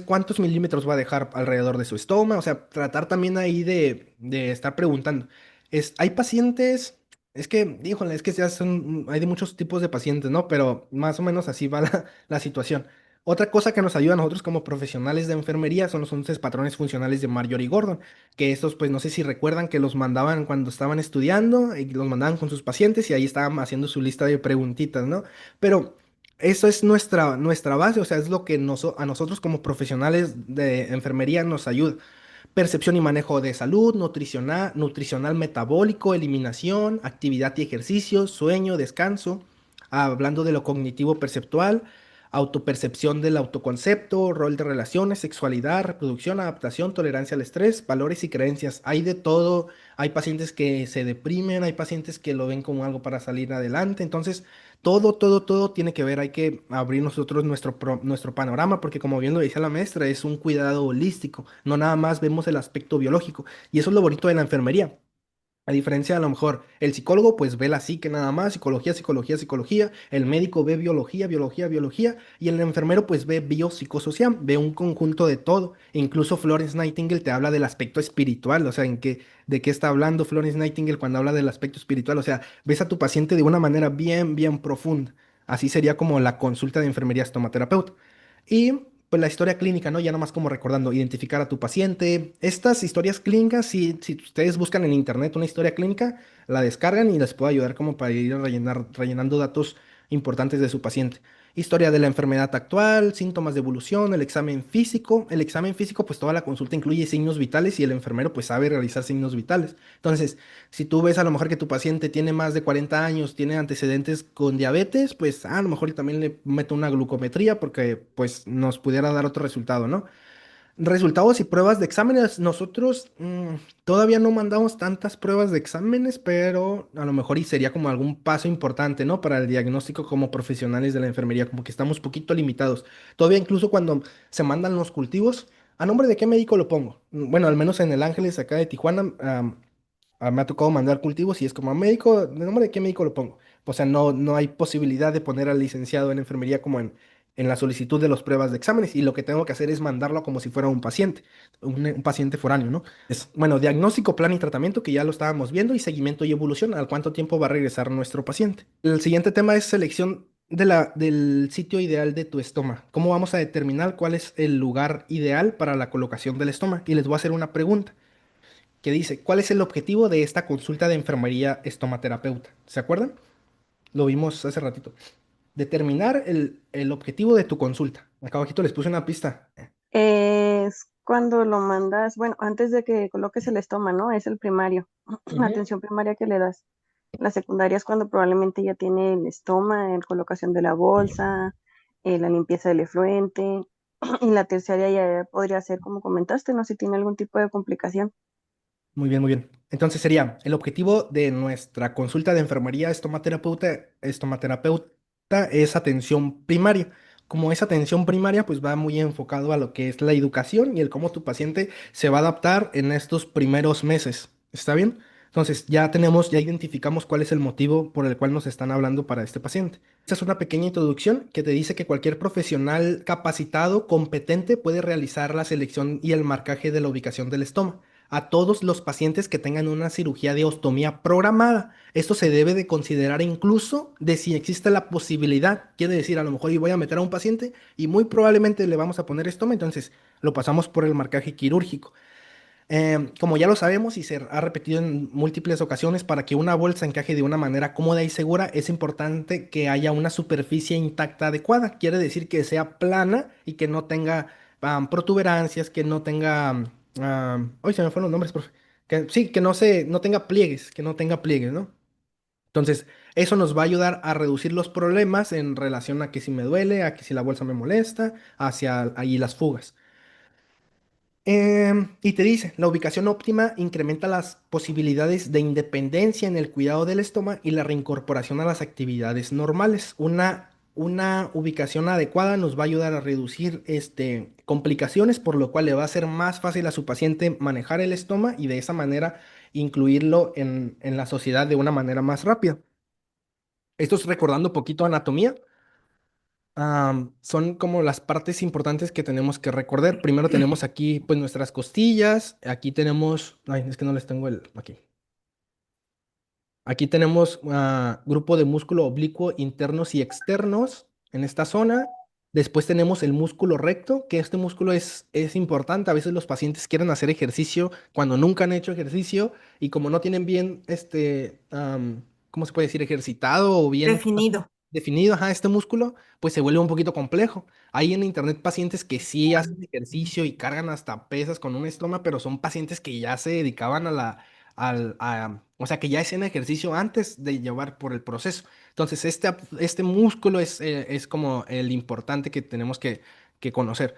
¿Cuántos milímetros va a dejar alrededor de su estómago? O sea, tratar también ahí de estar preguntando. Hay pacientes. Es que, híjole, es que hay de muchos tipos de pacientes, ¿no? Pero más o menos así va la situación. Otra cosa que nos ayuda a nosotros como profesionales de enfermería son los 11 patrones funcionales de Marjorie Gordon, que estos, pues no sé si recuerdan que los mandaban cuando estaban estudiando y los mandaban con sus pacientes y ahí estaban haciendo su lista de preguntitas, ¿no? Pero eso es nuestra base, o sea, es lo que a nosotros como profesionales de enfermería nos ayuda. Percepción y manejo de salud, nutricional metabólico, eliminación, actividad y ejercicio, sueño, descanso, hablando de lo cognitivo perceptual, autopercepción del autoconcepto, rol de relaciones, sexualidad, reproducción, adaptación, tolerancia al estrés, valores y creencias. Hay de todo, hay pacientes que se deprimen, hay pacientes que lo ven como algo para salir adelante, entonces todo tiene que ver, hay que abrir nosotros nuestro panorama, porque como bien lo decía la maestra, es un cuidado holístico, no nada más vemos el aspecto biológico, y eso es lo bonito de la enfermería. A diferencia, a lo mejor, el psicólogo pues ve la psique nada más, psicología, psicología, psicología, el médico ve biología, biología, biología, y el enfermero pues ve biopsicosocial, ve un conjunto de todo. E incluso Florence Nightingale te habla del aspecto espiritual, o sea, de qué está hablando Florence Nightingale cuando habla del aspecto espiritual, o sea, ves a tu paciente de una manera bien, bien profunda. Así sería como la consulta de enfermería estomaterapeuta. Y pues la historia clínica, ¿no? Ya nomás como recordando, identificar a tu paciente. Estas historias clínicas, si ustedes buscan en internet una historia clínica, la descargan y les puede ayudar como para ir rellenando datos importantes de su paciente. Historia de la enfermedad actual, síntomas de evolución, el examen físico. El examen físico, pues toda la consulta incluye signos vitales y el enfermero pues sabe realizar signos vitales. Entonces, si tú ves a lo mejor que tu paciente tiene más de 40 años, tiene antecedentes con diabetes, pues a lo mejor también le meto una glucometría porque pues nos pudiera dar otro resultado, ¿no? Resultados y pruebas de exámenes. Nosotros todavía no mandamos tantas pruebas de exámenes, pero a lo mejor y sería como algún paso importante, ¿no? Para el diagnóstico como profesionales de la enfermería, como que estamos poquito limitados. Todavía incluso cuando se mandan los cultivos, ¿a nombre de qué médico lo pongo? Bueno, al menos en el Ángeles acá de Tijuana, me ha tocado mandar cultivos y es como, médico, ¿de nombre de qué médico lo pongo? O sea, no hay posibilidad de poner al licenciado en enfermería como en la solicitud de las pruebas de exámenes y lo que tengo que hacer es mandarlo como si fuera un paciente, un paciente foráneo, ¿no? Es, bueno, diagnóstico, plan y tratamiento, que ya lo estábamos viendo, y seguimiento y evolución, al cuánto tiempo va a regresar nuestro paciente. El siguiente tema es selección del sitio ideal de tu estoma. ¿Cómo vamos a determinar cuál es el lugar ideal para la colocación del estoma? Y les voy a hacer una pregunta que dice, ¿cuál es el objetivo de esta consulta de enfermería estomaterapeuta? ¿Se acuerdan? Lo vimos hace ratito. Determinar el objetivo de tu consulta. Acá abajito les puse una pista. Es cuando lo mandas, bueno, antes de que coloques el estoma, ¿no? Es el primario, la Ujú. atención primaria que le das. La secundaria es cuando probablemente ya tiene el estoma, la colocación de la bolsa, la limpieza del efluente. Y la terciaria ya podría ser, como comentaste, ¿no? Si tiene algún tipo de complicación. Muy bien, muy bien. Entonces sería, el objetivo de nuestra consulta de enfermería estomaterapeuta es atención primaria. Como es atención primaria, pues va muy enfocado a lo que es la educación y el cómo tu paciente se va a adaptar en estos primeros meses. ¿Está bien? Entonces ya identificamos cuál es el motivo por el cual nos están hablando para este paciente. Esta es una pequeña introducción que te dice que cualquier profesional capacitado, competente, puede realizar la selección y el marcaje de la ubicación del estoma a todos los pacientes que tengan una cirugía de ostomía programada. Esto se debe de considerar incluso de si existe la posibilidad, quiere decir, a lo mejor y voy a meter a un paciente y muy probablemente le vamos a poner estoma, entonces lo pasamos por el marcaje quirúrgico. Como ya lo sabemos y se ha repetido en múltiples ocasiones, para que una bolsa encaje de una manera cómoda y segura, es importante que haya una superficie intacta adecuada. Quiere decir que sea plana y que no tenga protuberancias, que no tenga... Hoy se me fueron los nombres, profe. Que, sí, no tenga pliegues, que no tenga pliegues, ¿no? Entonces, eso nos va a ayudar a reducir los problemas en relación a que si me duele, a que si la bolsa me molesta, hacia ahí las fugas. Y te dice, la ubicación óptima incrementa las posibilidades de independencia en el cuidado del estómago y la reincorporación a las actividades normales. Una ubicación adecuada nos va a ayudar a reducir complicaciones, por lo cual le va a ser más fácil a su paciente manejar el estómago y de esa manera incluirlo en la sociedad de una manera más rápida. Esto es recordando un poquito anatomía. Son como las partes importantes que tenemos que recordar. Primero tenemos aquí pues nuestras costillas, aquí tenemos, ay, es que no les tengo aquí. Aquí tenemos grupo de músculo oblicuo internos y externos en esta zona. Después tenemos el músculo recto, que este músculo es importante. A veces los pacientes quieren hacer ejercicio cuando nunca han hecho ejercicio y como no tienen bien, ¿cómo se puede decir? Ejercitado o bien Definido. definido, ajá, este músculo, pues se vuelve un poquito complejo. Hay en internet pacientes que sí hacen ejercicio y cargan hasta pesas con un estoma, pero son pacientes que ya se dedicaban o sea, que ya hacían ejercicio antes de llevar por el proceso. Entonces, este músculo es como el importante que tenemos que conocer.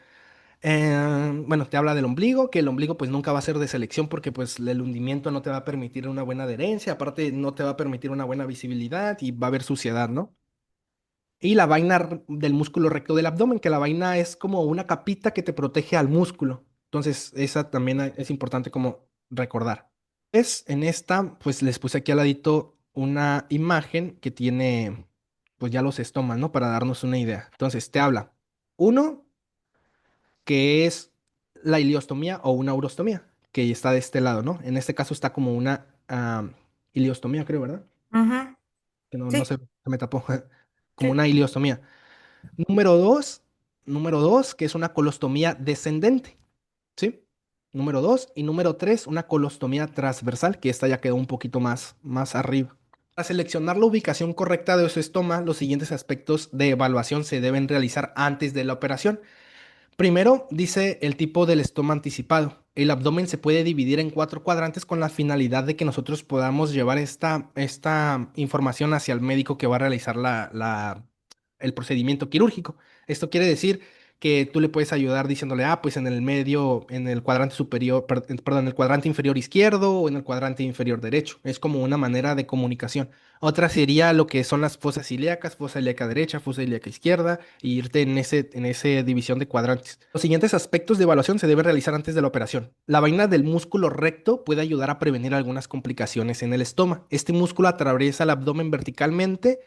Bueno, te habla del ombligo, que el ombligo pues nunca va a ser de selección porque pues el hundimiento no te va a permitir una buena adherencia, aparte no te va a permitir una buena visibilidad y va a haber suciedad, ¿no? Y la vaina del músculo recto del abdomen, que la vaina es como una capita que te protege al músculo. Entonces, esa también es importante como recordar. En esta, pues les puse aquí al ladito una imagen que tiene, pues ya los estomas, ¿no? Para darnos una idea. Entonces, te habla, uno, que es la iliostomía o una urostomía, que está de este lado, ¿no? En este caso está como una iliostomía, creo, ¿verdad? Ujú. Que no Sí. se me tapó, como Sí. una iliostomía. Número dos, número dos, que es una colostomía descendente, ¿sí? Número dos. Y número tres, una colostomía transversal, que esta ya quedó un poquito más arriba. Para seleccionar la ubicación correcta de su estoma, los siguientes aspectos de evaluación se deben realizar antes de la operación. Primero, dice el tipo del estoma anticipado. El abdomen se puede dividir en cuatro cuadrantes con la finalidad de que nosotros podamos llevar esta información hacia el médico que va a realizar el procedimiento quirúrgico. Esto quiere decir que tú le puedes ayudar diciéndole, ah, pues en el medio, en el cuadrante superior, perdón, en el cuadrante inferior izquierdo o en el cuadrante inferior derecho. Es como una manera de comunicación. Otra sería lo que son las fosas ilíacas, fosa ilíaca derecha, fosa ilíaca izquierda, y irte en ese división de cuadrantes. Los siguientes aspectos de evaluación se deben realizar antes de la operación. La vaina del músculo recto puede ayudar a prevenir algunas complicaciones en el estómago. Este músculo atraviesa el abdomen verticalmente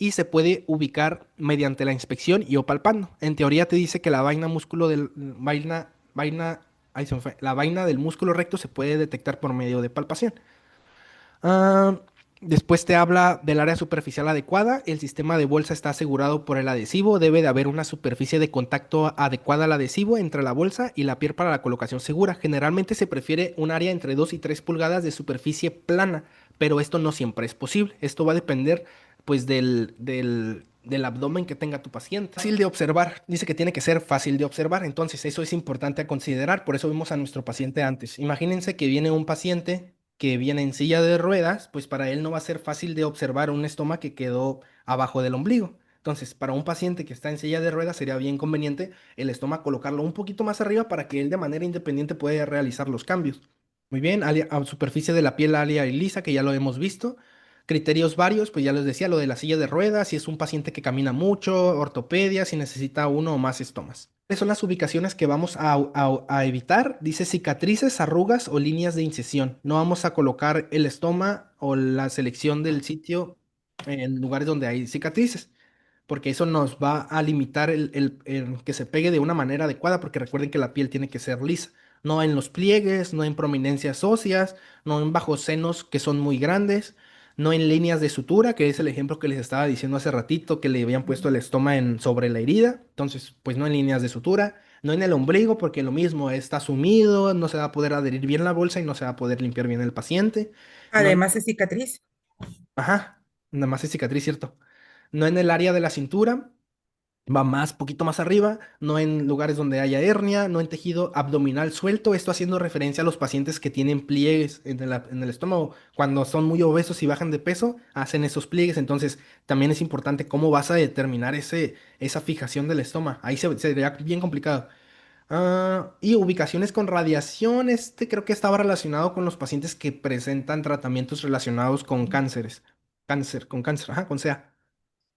y se puede ubicar mediante la inspección y o palpando. En teoría te dice que la ahí se me fue. La vaina del músculo recto se puede detectar por medio de palpación. Ah, después te habla del área superficial adecuada. El sistema de bolsa está asegurado por el adhesivo. Debe de haber una superficie de contacto adecuada al adhesivo entre la bolsa y la piel para la colocación segura. Generalmente se prefiere un área entre 2 y 3 pulgadas de superficie plana, pero esto no siempre es posible. Esto va a depender pues del abdomen que tenga tu paciente. Fácil de observar. Dice que tiene que ser fácil de observar. Entonces eso es importante a considerar. Por eso vimos a nuestro paciente antes. Imagínense que viene un paciente que viene en silla de ruedas, pues para él no va a ser fácil de observar un estoma que quedó abajo del ombligo. Entonces, para un paciente que está en silla de ruedas sería bien conveniente el estoma colocarlo un poquito más arriba para que él de manera independiente pueda realizar los cambios. Muy bien, a superficie de la piel alia y lisa, que ya lo hemos visto. Criterios varios, pues ya les decía, lo de la silla de ruedas, si es un paciente que camina mucho, ortopedia, si necesita uno o más estomas. ¿Cuáles son las ubicaciones que vamos a evitar? Dice cicatrices, arrugas o líneas de incisión. No vamos a colocar el estoma o la selección del sitio en lugares donde hay cicatrices, porque eso nos va a limitar el que se pegue de una manera adecuada, porque recuerden que la piel tiene que ser lisa. No en los pliegues, no en prominencias óseas, no en bajos senos que son muy grandes, no en líneas de sutura, que es el ejemplo que les estaba diciendo hace ratito, que le habían puesto el estoma sobre la herida. Entonces, pues no en líneas de sutura, no en el ombligo, porque lo mismo está sumido, no se va a poder adherir bien la bolsa y no se va a poder limpiar bien el paciente. No en, Además es cicatriz. ajá, nada más es cicatriz, ¿cierto? No en el área de la cintura, va más, poquito más arriba, no en lugares donde haya hernia, no en tejido abdominal suelto, esto haciendo referencia a los pacientes que tienen pliegues en el estómago, cuando son muy obesos y bajan de peso, hacen esos pliegues, entonces también es importante cómo vas a determinar esa fijación del estómago, ahí sería bien complicado. Y ubicaciones con radiación, este creo que estaba relacionado con los pacientes que presentan tratamientos relacionados con cánceres, con cáncer, ajá, con CA.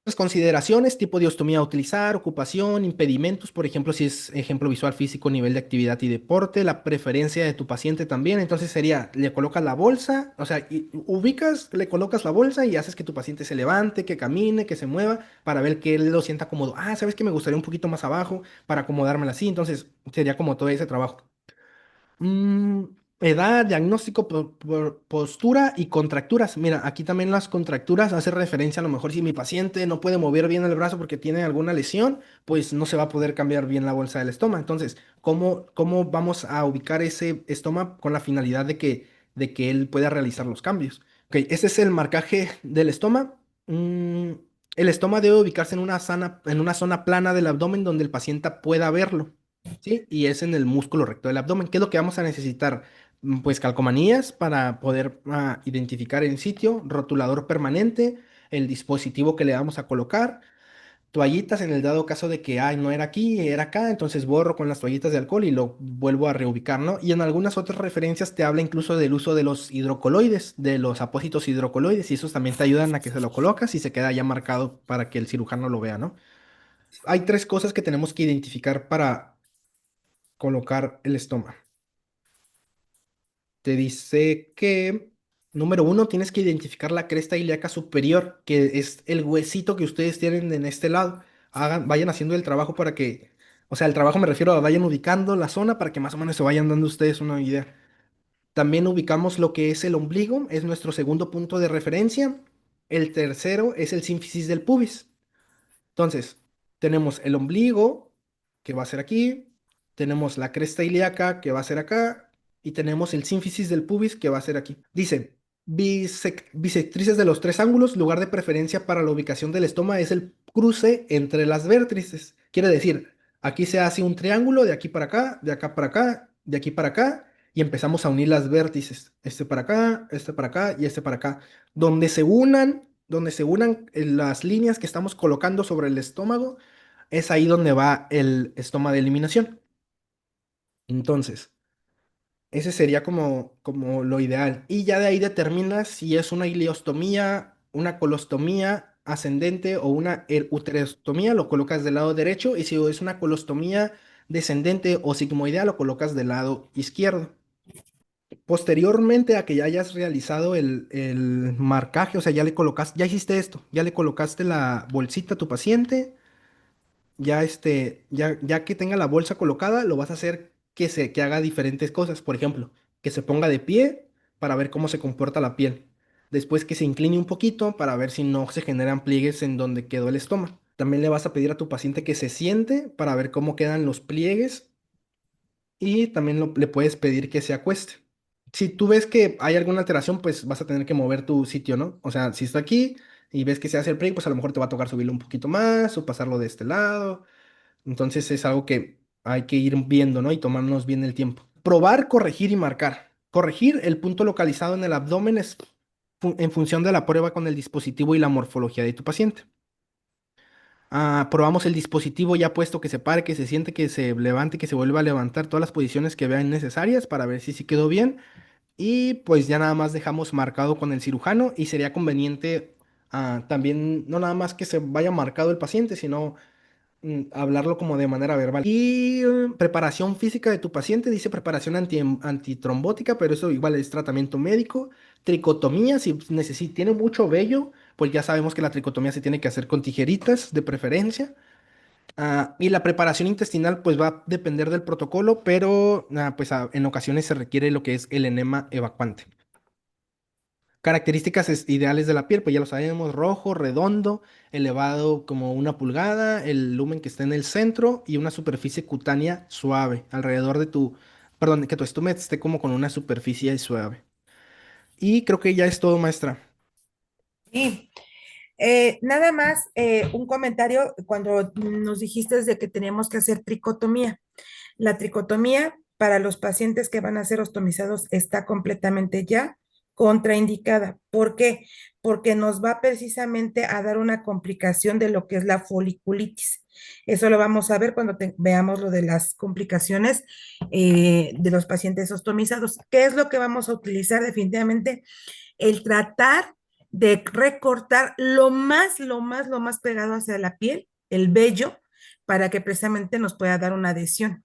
Las consideraciones, tipo de ostomía a utilizar, ocupación, impedimentos, por ejemplo, si es ejemplo visual, físico, nivel de actividad y deporte, la preferencia de tu paciente también. Entonces sería, le colocas la bolsa, o sea, ubicas, le colocas la bolsa y haces que tu paciente se levante, que camine, que se mueva, para ver que él lo sienta cómodo. Ah, ¿sabes qué? Me gustaría un poquito más abajo para acomodármela así. Entonces sería como todo ese trabajo. Mm, edad, diagnóstico, postura y contracturas. Mira, aquí también las contracturas hace referencia a lo mejor si mi paciente no puede mover bien el brazo porque tiene alguna lesión, pues no se va a poder cambiar bien la bolsa del estoma. Entonces, ¿cómo vamos a ubicar ese estoma con la finalidad de que él pueda realizar los cambios? Ok, ese es el marcaje del estoma. Mm, el estoma debe ubicarse en una zona plana del abdomen donde el paciente pueda verlo. ¿Sí? Y es en el músculo recto del abdomen. ¿Qué es lo que vamos a necesitar? Pues calcomanías para poder identificar el sitio, rotulador permanente, el dispositivo que le vamos a colocar, toallitas en el dado caso de que, ay, no era aquí, era acá, entonces borro con las toallitas de alcohol y lo vuelvo a reubicar, ¿no? Y en algunas otras referencias te habla incluso del uso de los hidrocoloides, de los apósitos hidrocoloides, y esos también te ayudan a que se lo colocas y se queda ya marcado para que el cirujano lo vea, ¿no? Hay tres cosas que tenemos que identificar para colocar el estómago. Te dice que, número uno, tienes que identificar la cresta ilíaca superior, que es el huesito que ustedes tienen en este lado. Vayan haciendo el trabajo para que, o sea, el trabajo me refiero a vayan ubicando la zona para que más o menos se vayan dando ustedes una idea. También ubicamos lo que es el ombligo, es nuestro segundo punto de referencia. El tercero es el sínfisis del pubis. Entonces, tenemos el ombligo, que va a ser aquí, tenemos la cresta ilíaca, que va a ser acá, y tenemos el sínfisis del pubis, que va a ser aquí. Dice, bisectrices de los tres ángulos, lugar de preferencia para la ubicación del estoma es el cruce entre las vértices. Quiere decir, aquí se hace un triángulo de aquí para acá, de acá para acá, de aquí para acá, y empezamos a unir las vértices, este para acá y este para acá, donde se unan las líneas que estamos colocando sobre el estómago, es ahí donde va el estoma de eliminación. Entonces, ese sería como lo ideal. Y ya de ahí determinas si es una ileostomía, una colostomía ascendente o una uterestomía, lo colocas del lado derecho. Y si es una colostomía descendente o sigmoidea, lo colocas del lado izquierdo. Posteriormente a que ya hayas realizado el marcaje, o sea, ya le colocas, ya hiciste esto, ya le colocaste la bolsita a tu paciente, ya que tenga la bolsa colocada, lo vas a hacer que haga diferentes cosas. Por ejemplo, que se ponga de pie para ver cómo se comporta la piel. Después que se incline un poquito para ver si no se generan pliegues en donde quedó el estómago. También le vas a pedir a tu paciente que se siente para ver cómo quedan los pliegues y también le puedes pedir que se acueste. Si tú ves que hay alguna alteración, pues vas a tener que mover tu sitio, ¿no? O sea, si está aquí y ves que se hace el pliegue, pues a lo mejor te va a tocar subirlo un poquito más o pasarlo de este lado. Entonces es algo que hay que ir viendo, ¿no? Y tomarnos bien el tiempo. Probar, corregir y marcar. Corregir el punto localizado en el abdomen es en función de la prueba con el dispositivo y la morfología de tu paciente. Probamos el dispositivo ya puesto que se pare, que se siente, que se levante, que se vuelva a levantar todas las posiciones que vean necesarias para ver si sí quedó bien. Y pues ya nada más dejamos marcado con el cirujano y sería conveniente también no nada más que se vaya marcado el paciente, sino hablarlo como de manera verbal. Y preparación física de tu paciente, dice preparación antitrombótica, pero eso igual es tratamiento médico. Tricotomía, si tiene mucho vello, pues ya sabemos que la tricotomía se tiene que hacer con tijeritas de preferencia. Y la preparación intestinal pues va a depender del protocolo, pero pues en ocasiones se requiere lo que es el enema evacuante. Características ideales de la piel, pues ya lo sabemos, rojo, redondo, elevado como 1 pulgada, el lumen que está en el centro y una superficie cutánea suave, alrededor de perdón, que tu estoma esté como con una superficie suave. Y creo que ya es todo, maestra. Sí. Nada más un comentario cuando nos dijiste de que teníamos que hacer tricotomía. La tricotomía para los pacientes que van a ser ostomizados está completamente ya contraindicada. ¿Por qué? Porque nos va precisamente a dar una complicación de lo que es la foliculitis. Eso lo vamos a ver cuando veamos lo de las complicaciones de los pacientes ostomizados. ¿Qué es lo que vamos a utilizar definitivamente? El tratar de recortar lo más pegado hacia la piel, el vello, para que precisamente nos pueda dar una adhesión.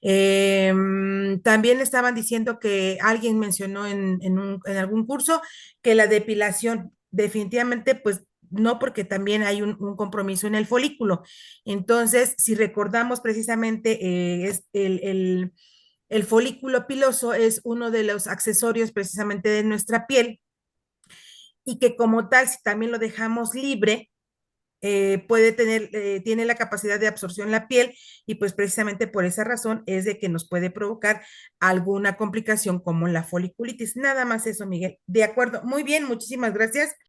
También estaban diciendo que alguien mencionó en algún curso que la depilación, definitivamente, pues no, porque también hay un compromiso en el folículo. Entonces, si recordamos precisamente, es el folículo piloso es uno de los accesorios precisamente de nuestra piel y que como tal, si también lo dejamos libre, tiene la capacidad de absorción en la piel y pues precisamente por esa razón es de que nos puede provocar alguna complicación como la foliculitis. Nada más eso, Miguel. De acuerdo. Muy bien, muchísimas gracias.